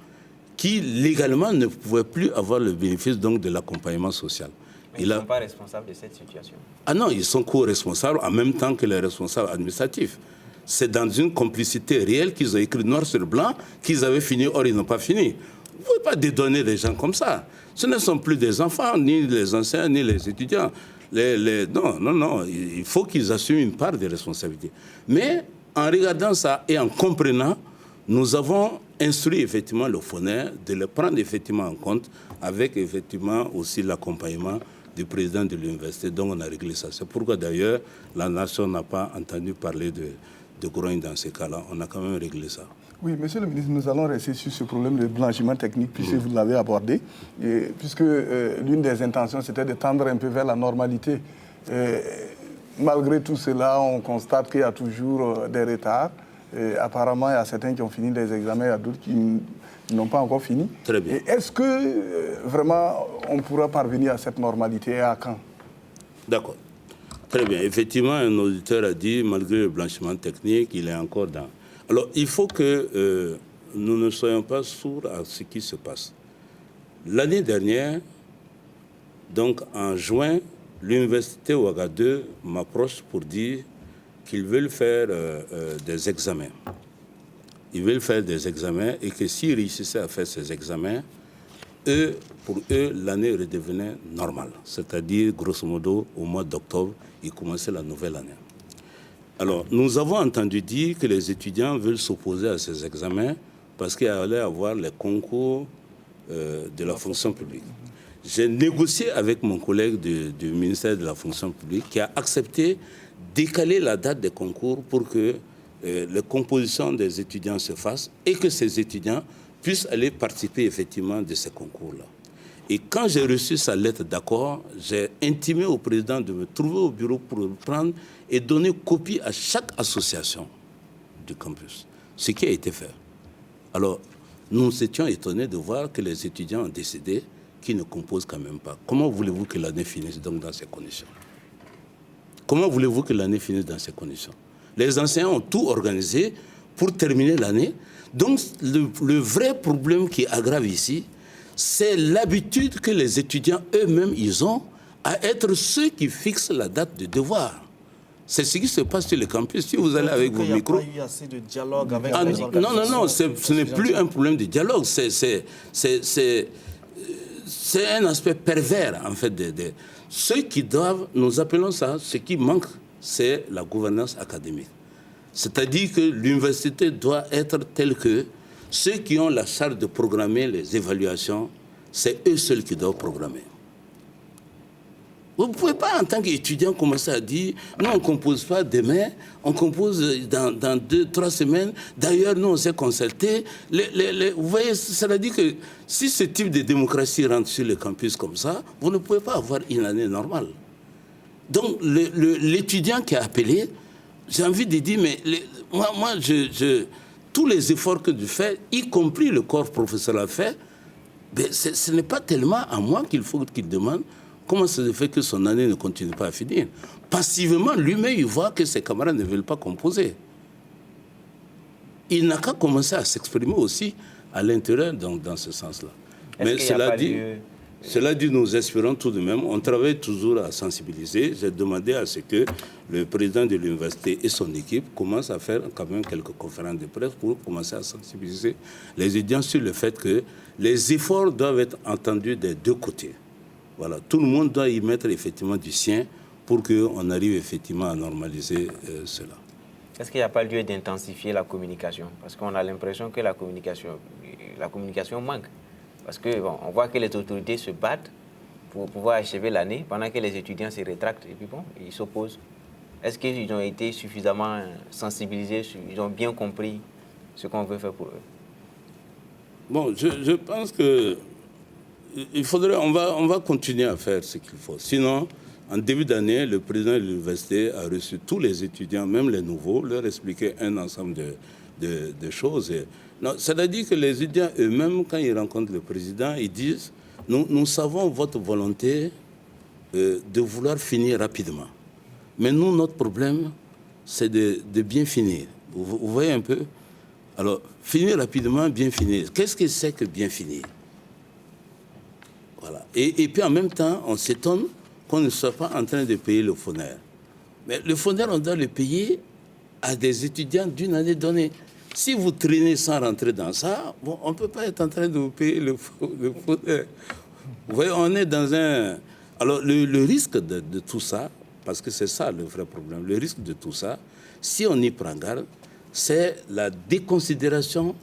qui légalement ne pouvaient plus avoir le bénéfice donc de l'accompagnement social. Mais ils ne sont pas responsables de cette situation. Ah non, ils sont co-responsables en même temps que les responsables administratifs. C'est dans une complicité réelle qu'ils ont écrit noir sur blanc qu'ils avaient fini, or ils n'ont pas fini. Vous ne pouvez pas dédonner des gens comme ça. Ce ne sont plus des enfants, ni les anciens, ni les étudiants. Non. Il faut qu'ils assument une part des responsabilités. Mais en regardant ça et en comprenant, nous avons instruit effectivement le FONER de le prendre effectivement en compte avec effectivement aussi l'accompagnement du président de l'université. Donc on a réglé ça. C'est pourquoi d'ailleurs la nation n'a pas entendu parler de grogne dans ces cas-là. On a quand même réglé ça. Oui, monsieur le ministre, nous allons rester sur ce problème de blanchiment technique, puisque vous l'avez abordé, et puisque l'une des intentions, c'était de tendre un peu vers la normalité. Malgré tout cela, on constate qu'il y a toujours des retards. Apparemment, il y a certains qui ont fini les examens, il y a d'autres qui n'ont pas encore fini. Très bien. Est-ce que vraiment on pourra parvenir à cette normalité et à quand? D'accord. Très bien. Effectivement, un auditeur a dit, malgré le blanchiment technique, il est encore dans... Alors, il faut que nous ne soyons pas sourds à ce qui se passe. L'année dernière, donc en juin, l'université Ouagadougou m'approche pour dire qu'ils veulent faire des examens. Ils veulent faire des examens et que s'ils réussissaient à faire ces examens, pour eux, l'année redevenait normale. C'est-à-dire, grosso modo, au mois d'octobre, ils commençaient la nouvelle année. Alors, nous avons entendu dire que les étudiants veulent s'opposer à ces examens parce qu'il allait avoir les concours de la fonction publique. J'ai négocié avec mon collègue du ministère de la fonction publique qui a accepté décaler la date des concours pour que les compositions des étudiants se fassent et que ces étudiants puissent aller participer effectivement de ces concours-là. Et quand j'ai reçu sa lettre d'accord, j'ai intimé au président de me trouver au bureau pour le prendre et donner copie à chaque association du campus. Ce qui a été fait. Alors, nous étions étonnés de voir que les étudiants ont décidé qu'ils ne composent quand même pas. Comment voulez-vous que l'année finisse donc dans ces conditions? Comment voulez-vous que l'année finisse dans ces conditions? Les enseignants ont tout organisé pour terminer l'année. Donc, le vrai problème qui aggrave ici, c'est l'habitude que les étudiants eux-mêmes, ils ont à être ceux qui fixent la date de devoir. C'est ce qui se passe sur le campus. Si vous allez avec vos micros... Il n'y a pas eu assez de dialogue avec les organisations. Non, ce n'est plus un problème de dialogue. C'est un aspect pervers, en fait. Ceux qui doivent, nous appelons ça, ce qui manque, c'est la gouvernance académique. C'est-à-dire que l'université doit être telle que ceux qui ont la charge de programmer les évaluations, c'est eux seuls qui doivent programmer. Vous ne pouvez pas, en tant qu'étudiant, commencer à dire « Non, on ne compose pas demain, on compose dans 2-3 semaines. D'ailleurs, nous, on s'est consulté. » Vous voyez, cela dit que si ce type de démocratie rentre sur le campus comme ça, vous ne pouvez pas avoir une année normale. Donc, l'étudiant qui a appelé, j'ai envie de dire, mais moi tous les efforts que tu fais, y compris le corps professoral fait, mais ce n'est pas tellement à moi qu'il faut qu'il demande comment ça se fait que son année ne continue pas à finir. Passivement, lui-même, il voit que ses camarades ne veulent pas composer. Il n'a qu'à commencer à s'exprimer aussi à l'intérieur dans ce sens-là. Mais cela dit, nous espérons tout de même, on travaille toujours à sensibiliser. J'ai demandé à ce que le président de l'université et son équipe commencent à faire quand même quelques conférences de presse pour commencer à sensibiliser les étudiants sur le fait que les efforts doivent être entendus des deux côtés. Voilà, tout le monde doit y mettre effectivement du sien pour qu'on arrive effectivement à normaliser cela. Est-ce qu'il n'y a pas lieu d'intensifier la communication? Parce qu'on a l'impression que la communication manque. Parce qu'on voit que les autorités se battent pour pouvoir achever l'année pendant que les étudiants se rétractent et puis ils s'opposent. Est-ce qu'ils ont été suffisamment sensibilisés, ils ont bien compris ce qu'on veut faire pour eux? Bon, je pense que on va continuer à faire ce qu'il faut. Sinon, en début d'année, le président de l'université a reçu tous les étudiants, même les nouveaux, leur expliquer un ensemble de choses. C'est-à-dire que les étudiants eux-mêmes, quand ils rencontrent le président, ils disent « Nous savons votre volonté de vouloir finir rapidement. Mais nous, notre problème, c'est de bien finir. » Vous voyez un peu? Alors, finir rapidement, bien finir. Qu'est-ce que c'est que bien finir? Voilà. Et puis en même temps, on s'étonne qu'on ne soit pas en train de payer le FONER. Mais le FONER, on doit le payer à des étudiants d'une année donnée. Si vous traînez sans rentrer dans ça, bon, on ne peut pas être en train de vous payer le FONER. Vous voyez, on est dans un... Alors, le risque de tout ça, parce que c'est ça le vrai problème, le risque de tout ça, si on y prend garde, c'est la déconsidération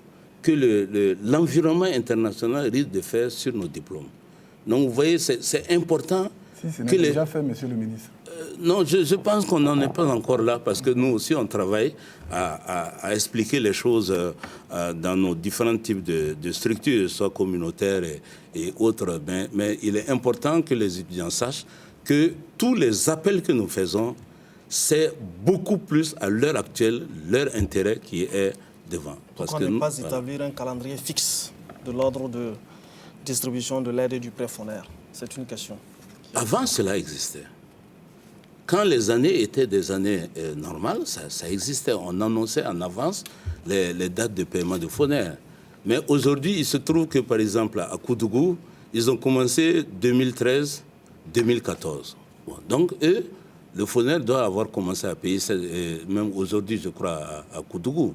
que l'environnement international risque de faire sur nos diplômes. Donc, vous voyez, c'est important... Si, ce n'est déjà fait, monsieur le ministre. Non, je pense qu'on n'en est pas encore là, parce que nous aussi, on travaille à expliquer les choses dans nos différents types de structures, soit communautaires et autres. Mais il est important que les étudiants sachent que tous les appels que nous faisons, c'est beaucoup plus à l'heure actuelle leur intérêt qui est devant. Pourquoi ne pas établir un calendrier fixe de l'ordre de distribution de l'aide et du prêt FONER? C'est une question. Avant, cela existait. Quand les années étaient des années normales, ça existait. On annonçait en avance les dates de paiement de FONER. Mais aujourd'hui, il se trouve que, par exemple, à Koudougou, ils ont commencé 2013-2014. Bon, donc, eux, le FONER doit avoir commencé à payer, même aujourd'hui, je crois, à Koudougou.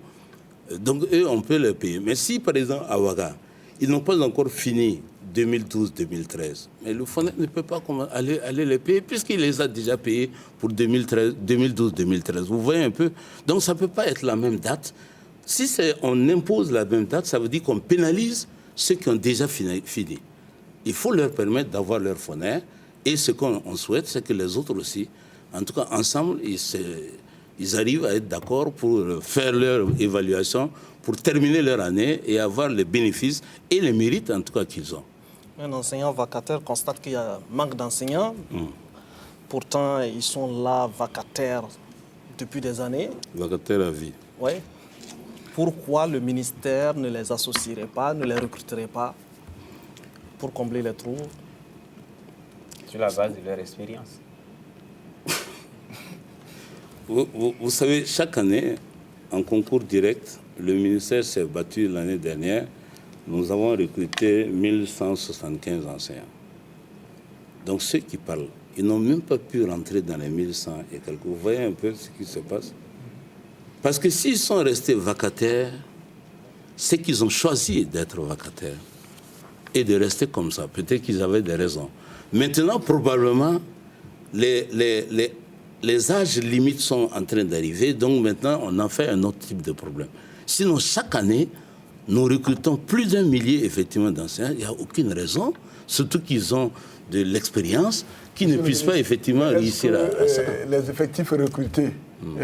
Donc, eux, on peut les payer. Mais si, par exemple, à Ouaga, ils n'ont pas encore fini 2012-2013. Mais le FONER ne peut pas aller les payer puisqu'il les a déjà payés pour 2012-2013. Vous voyez un peu? Donc ça ne peut pas être la même date. Si on impose la même date, ça veut dire qu'on pénalise ceux qui ont déjà fini. Il faut leur permettre d'avoir leur FONER. Et ce qu'on souhaite, c'est que les autres aussi, en tout cas ensemble, ils arrivent à être d'accord pour faire leur évaluation, pour terminer leur année et avoir les bénéfices et les mérites en tout cas qu'ils ont. Un enseignant vacataire constate qu'il y a un manque d'enseignants. Pourtant, ils sont là vacataires depuis des années. Vacataires à vie. Oui. Pourquoi le ministère ne les associerait pas, ne les recruterait pas pour combler les trous? Sur la base de leur expérience. Vous savez, chaque année, en concours direct, le ministère s'est battu l'année dernière. Nous avons recruté 1175 enseignants. Donc ceux qui parlent, ils n'ont même pas pu rentrer dans les 1100 et quelques. Vous voyez un peu ce qui se passe? Parce que s'ils sont restés vacataires, c'est qu'ils ont choisi d'être vacataires et de rester comme ça. Peut-être qu'ils avaient des raisons. Maintenant, probablement, les âges limites sont en train d'arriver. Donc maintenant, on en fait un autre type de problème. Sinon, chaque année, nous recrutons plus d'1 millier, effectivement, d'enseignants. Il n'y a aucune raison, surtout qu'ils ont de l'expérience qui ne puissent pas effectivement réussir à ça. Les effectifs recrutés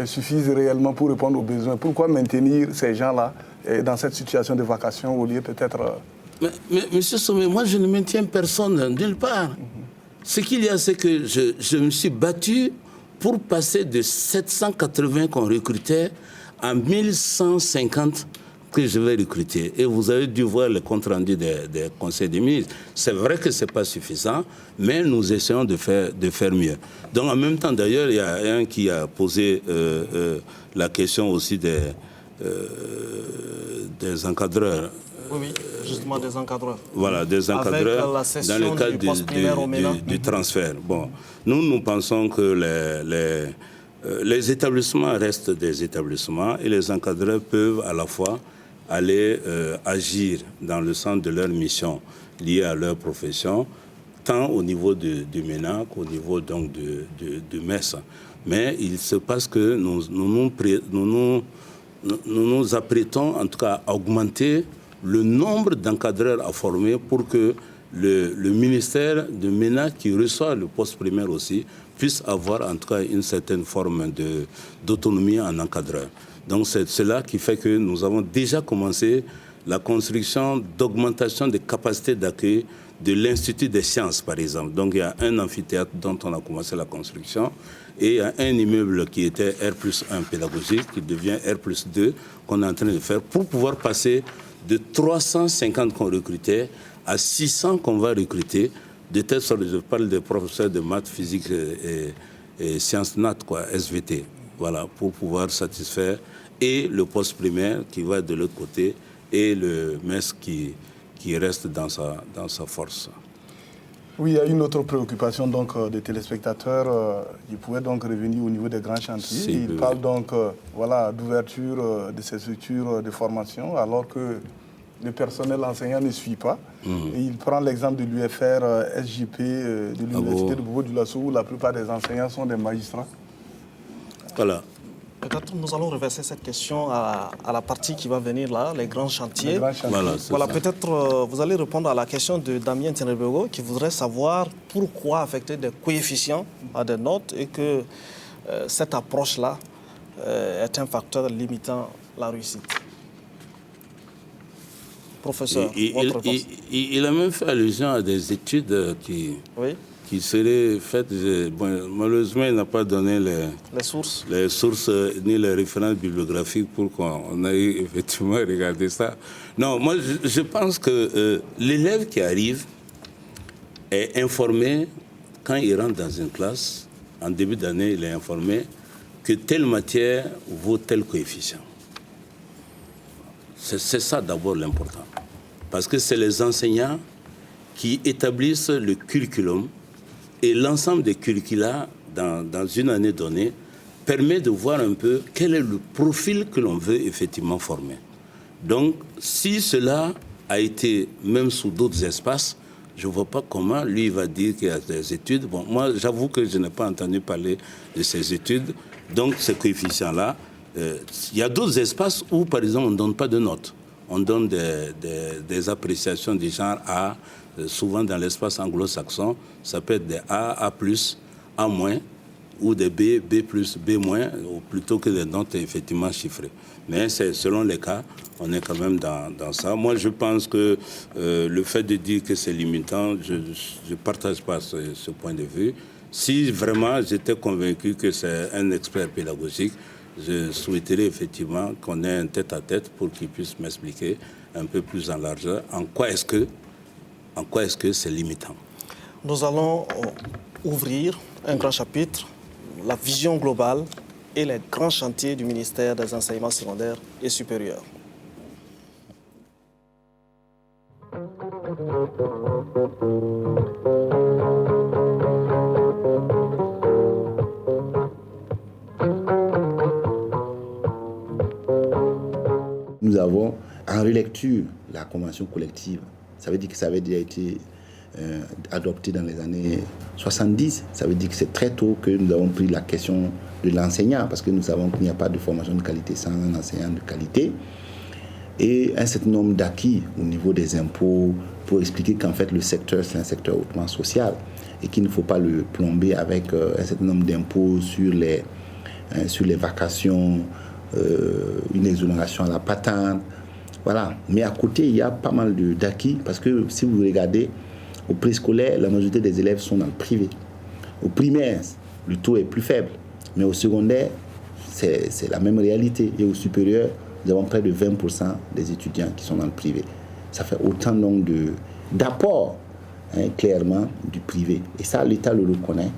suffisent réellement pour répondre aux besoins. Pourquoi maintenir ces gens-là dans cette situation de vacation au lieu peut-être... Mais Monsieur Sommet, moi je ne maintiens personne nulle part. Ce qu'il y a, c'est que je me suis battu pour passer de 780 qu'on recrutait à 1150 que je vais recruter. Et vous avez dû voir le compte rendu des conseils des ministres. C'est vrai que ce n'est pas suffisant, mais nous essayons de faire mieux. Donc en même temps, d'ailleurs, il y a un qui a posé la question aussi des encadreurs. Oui, justement des encadreurs. Voilà, des encadreurs dans le cadre du transfert. Bon, nous pensons que les établissements restent des établissements et les encadreurs peuvent à la fois aller agir dans le sens de leur mission liée à leur profession, tant au niveau du MENA qu'au niveau donc de MES. Mais il se passe que nous nous apprêtons en tout cas à augmenter le nombre d'encadreurs à former pour que le ministère de MENA, qui reçoit le poste primaire aussi, puisse avoir en tout cas une certaine forme d'autonomie en encadreur. Donc c'est cela qui fait que nous avons déjà commencé la construction d'augmentation des capacités d'accueil de l'Institut des sciences, par exemple. Donc il y a un amphithéâtre dont on a commencé la construction et il y a un immeuble qui était R+1 pédagogique qui devient R+2 qu'on est en train de faire pour pouvoir passer de 350 qu'on recrutait à 600 qu'on va recruter, de telle sorte que je parle des professeurs de maths, physique et sciences nat, SVT, voilà, pour pouvoir satisfaire et le poste primaire qui va de l'autre côté et le MES qui reste dans sa force. Oui, il y a une autre préoccupation donc, des téléspectateurs. Ils pouvaient donc revenir au niveau des grands chantiers. Ils parlent donc d'ouverture de ces structures de formation alors que le personnel enseignant ne suit pas. Et il prend l'exemple de l'UFR SJP de l'Université de Bobo-Dioulasso où la plupart des enseignants sont des magistrats. Voilà. Peut-être nous allons reverser cette question à la partie qui va venir là, les grands chantiers. Voilà, peut-être vous allez répondre à la question de Damien Tenrebego qui voudrait savoir pourquoi affecter des coefficients à des notes et que cette approche-là est un facteur limitant la réussite. Professeur, votre réponse. Il a même fait allusion à des études qui seraient faites. Bon, malheureusement, il n'a pas donné les sources ni les références bibliographiques pour qu'on aille effectivement regarder ça. Non, moi, je pense que l'élève qui arrive est informé, quand il rentre dans une classe, en début d'année, il est informé que telle matière vaut tel coefficient. C'est ça d'abord l'important. Parce que c'est les enseignants qui établissent le curriculum et l'ensemble des curricula dans une année donnée permet de voir un peu quel est le profil que l'on veut effectivement former. Donc, si cela a été même sous d'autres espaces, je ne vois pas comment lui va dire qu'il y a des études. Bon, moi, j'avoue que je n'ai pas entendu parler de ces études. Donc, ces coefficients-là, il y a d'autres espaces où, par exemple, on ne donne pas de notes. On donne des appréciations du genre A. Souvent, dans l'espace anglo-saxon, ça peut être des A, A+, A-, ou des B, B+, B-, ou plutôt que des notes effectivement chiffrées. Mais c'est selon les cas, on est quand même dans ça. Moi, je pense que le fait de dire que c'est limitant, je ne partage pas ce point de vue. Si vraiment j'étais convaincu que c'est un expert pédagogique, je souhaiterais effectivement qu'on ait un tête-à-tête pour qu'il puisse m'expliquer un peu plus en largeur en quoi est-ce que c'est limitant. Nous allons ouvrir un grand chapitre, la vision globale et les grands chantiers du ministère des enseignements secondaires et supérieurs. Nous avons en relecture la convention collective. Ça veut dire que ça avait déjà été adopté dans les années 70. Ça veut dire que c'est très tôt que nous avons pris la question de l'enseignant, parce que nous savons qu'il n'y a pas de formation de qualité sans un enseignant de qualité. Et un certain nombre d'acquis au niveau des impôts pour expliquer qu'en fait le secteur, c'est un secteur hautement social. et qu'il ne faut pas le plomber avec un certain nombre d'impôts sur les vacations, une exonération à la patente. Voilà. Mais à côté, il y a pas mal d'acquis parce que si vous regardez, au préscolaire, la majorité des élèves sont dans le privé. Au primaire, le taux est plus faible. Mais au secondaire, c'est la même réalité. Et au supérieur, nous avons près de 20% des étudiants qui sont dans le privé. Ça fait autant donc d'apports, clairement, du privé. Et ça, l'État le reconnaît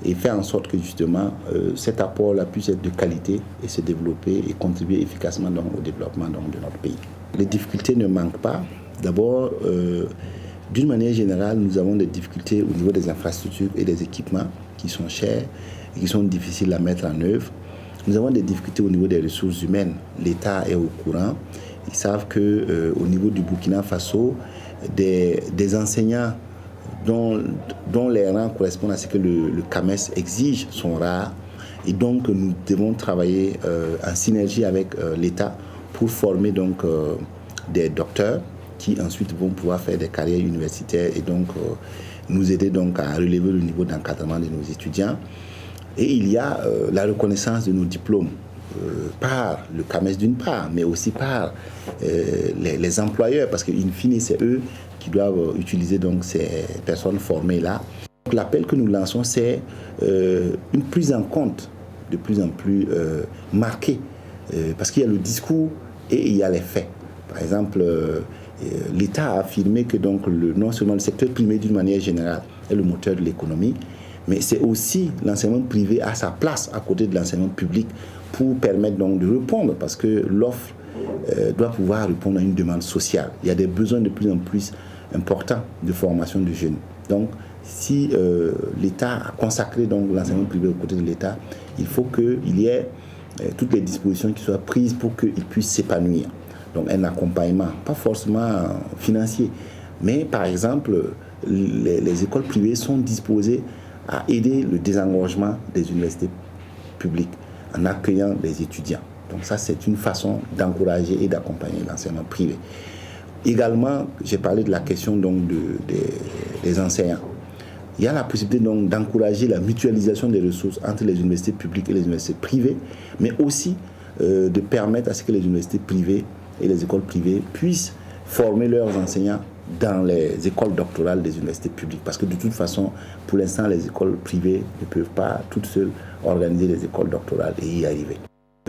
et fait en sorte que justement, cet apport-là puisse être de qualité et se développer et contribuer efficacement donc, au développement donc, de notre pays. Les difficultés ne manquent pas. D'abord, d'une manière générale, nous avons des difficultés au niveau des infrastructures et des équipements qui sont chers et qui sont difficiles à mettre en œuvre. Nous avons des difficultés au niveau des ressources humaines. L'État est au courant. Ils savent qu'au niveau du Burkina Faso, des enseignants dont les rangs correspondent à ce que le CAMES exige sont rares. Et donc, nous devons travailler en synergie avec l'État pour former donc, des docteurs qui ensuite vont pouvoir faire des carrières universitaires et donc nous aider donc à relever le niveau d'encadrement de nos étudiants. Et il y a la reconnaissance de nos diplômes par le CAMES d'une part, mais aussi par les employeurs, parce qu'in fine, c'est eux qui doivent utiliser donc ces personnes formées-là. L'appel que nous lançons, c'est une prise en compte de plus en plus marquée, parce qu'il y a le discours et il y a les faits. Par exemple, l'État a affirmé que donc non seulement le secteur privé d'une manière générale est le moteur de l'économie, mais c'est aussi l'enseignement privé à sa place à côté de l'enseignement public pour permettre donc de répondre, parce que l'offre doit pouvoir répondre à une demande sociale. Il y a des besoins de plus en plus importants de formation de jeunes. Donc, si l'État a consacré donc l'enseignement privé aux côtés de l'État, il faut qu'il y ait toutes les dispositions qui soient prises pour qu'il puisse s'épanouir. Donc, un accompagnement, pas forcément financier, mais par exemple, les écoles privées sont disposées à aider le désengorgement des universités publiques en accueillant les étudiants. Donc ça, c'est une façon d'encourager et d'accompagner l'enseignement privé. Également, j'ai parlé de la question donc des enseignants. Il y a la possibilité donc d'encourager la mutualisation des ressources entre les universités publiques et les universités privées, mais aussi de permettre à ce que les universités privées et les écoles privées puissent former leurs enseignants dans les écoles doctorales des universités publiques. Parce que de toute façon, pour l'instant, les écoles privées ne peuvent pas toutes seules organiser des écoles doctorales et y arriver.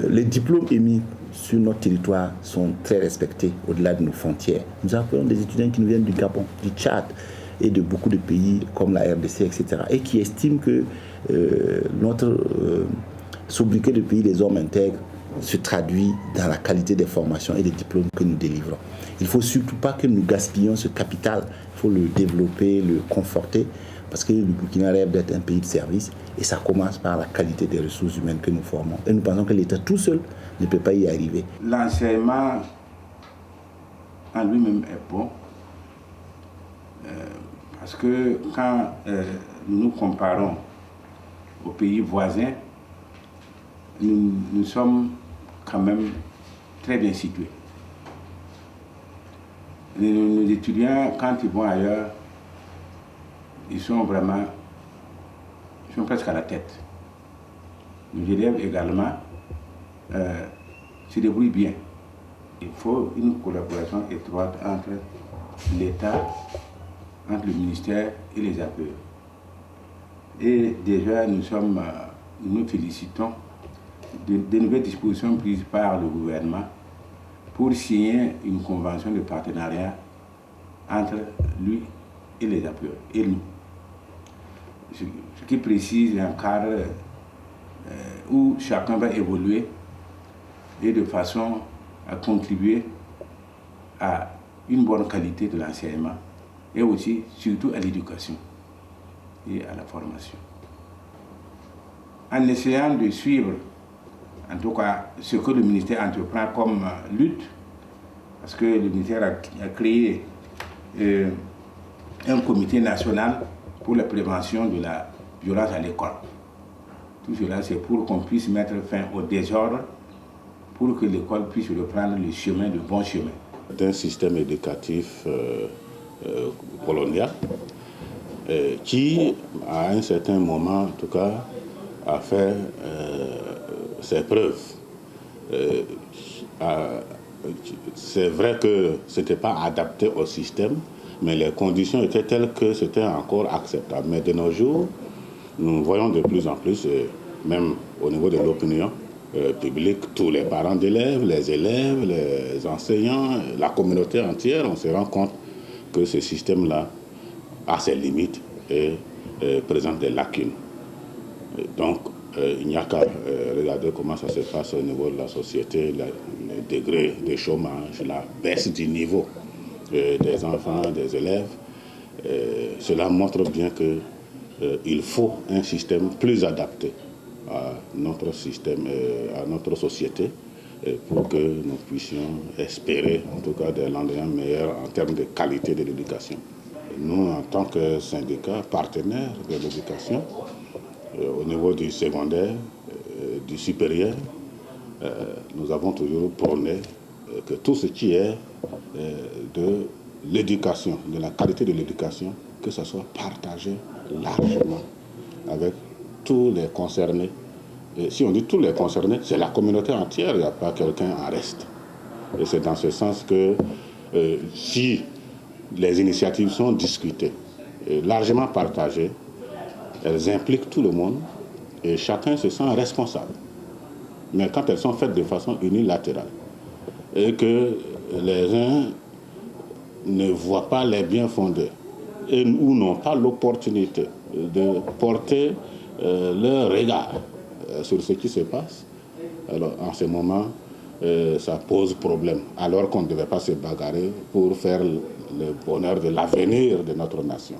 Les diplômes émis sur notre territoire sont très respectés au-delà de nos frontières. Nous avons des étudiants qui nous viennent du Gabon, du Tchad et de beaucoup de pays comme la RDC, etc. et qui estiment que notre sobriquet de pays des hommes intègres se traduit dans la qualité des formations et des diplômes que nous délivrons. Il ne faut surtout pas que nous gaspillons ce capital. Il faut le développer, le conforter, parce que le Burkina rêve d'être un pays de service et ça commence par la qualité des ressources humaines que nous formons. Et nous pensons que l'État tout seul ne peut pas y arriver. L'enseignement en lui-même est bon, parce que quand nous nous comparons aux pays voisins, nous sommes quand même très bien situés. Nos étudiants, quand ils vont ailleurs, ils sont presque à la tête. Nos élèves également se débrouillent bien. Il faut une collaboration étroite entre l'État, entre le ministère et les APE. Et déjà, nous nous félicitons des nouvelles dispositions prises par le gouvernement pour signer une convention de partenariat entre lui et les APE et nous. Ce qui précise un cadre où chacun va évoluer et de façon à contribuer à une bonne qualité de l'enseignement et aussi, surtout, à l'éducation et à la formation. En essayant de suivre, en tout cas, ce que le ministère entreprend comme lutte, parce que le ministère a créé un comité national pour la prévention de la violence à l'école. Tout cela, c'est pour qu'on puisse mettre fin au désordre, pour que l'école puisse reprendre le bon chemin. C'est un système éducatif colonial qui, à un certain moment, en tout cas, a fait ses preuves. C'est vrai que ce n'était pas adapté au système, mais les conditions étaient telles que c'était encore acceptable. Mais de nos jours, nous voyons de plus en plus, même au niveau de l'opinion publique, tous les parents d'élèves, les élèves, les enseignants, la communauté entière, on se rend compte que ce système-là a ses limites et présente des lacunes. Donc, il n'y a qu'à regarder comment ça se passe au niveau de la société, le degré de chômage, la baisse du niveau des enfants, des élèves. Cela montre bien qu'il faut un système plus adapté à notre système, à notre société, pour que nous puissions espérer, en tout cas, des lendemains meilleurs en termes de qualité de l'éducation. Nous, en tant que syndicat partenaire de l'éducation, au niveau du secondaire, du supérieur, nous avons toujours prôné que tout ce qui est de l'éducation, de la qualité de l'éducation, que ce soit partagé largement avec tous les concernés. Et si on dit tous les concernés, c'est la communauté entière, il n'y a pas quelqu'un en reste. Et c'est dans ce sens que si les initiatives sont discutées et largement partagées, elles impliquent tout le monde et chacun se sent responsable. Mais quand elles sont faites de façon unilatérale et que les uns ne voient pas les biens fondés ou n'ont pas l'opportunité de porter leur regard sur ce qui se passe, alors en ce moment, ça pose problème, alors qu'on ne devait pas se bagarrer pour faire le bonheur de l'avenir de notre nation.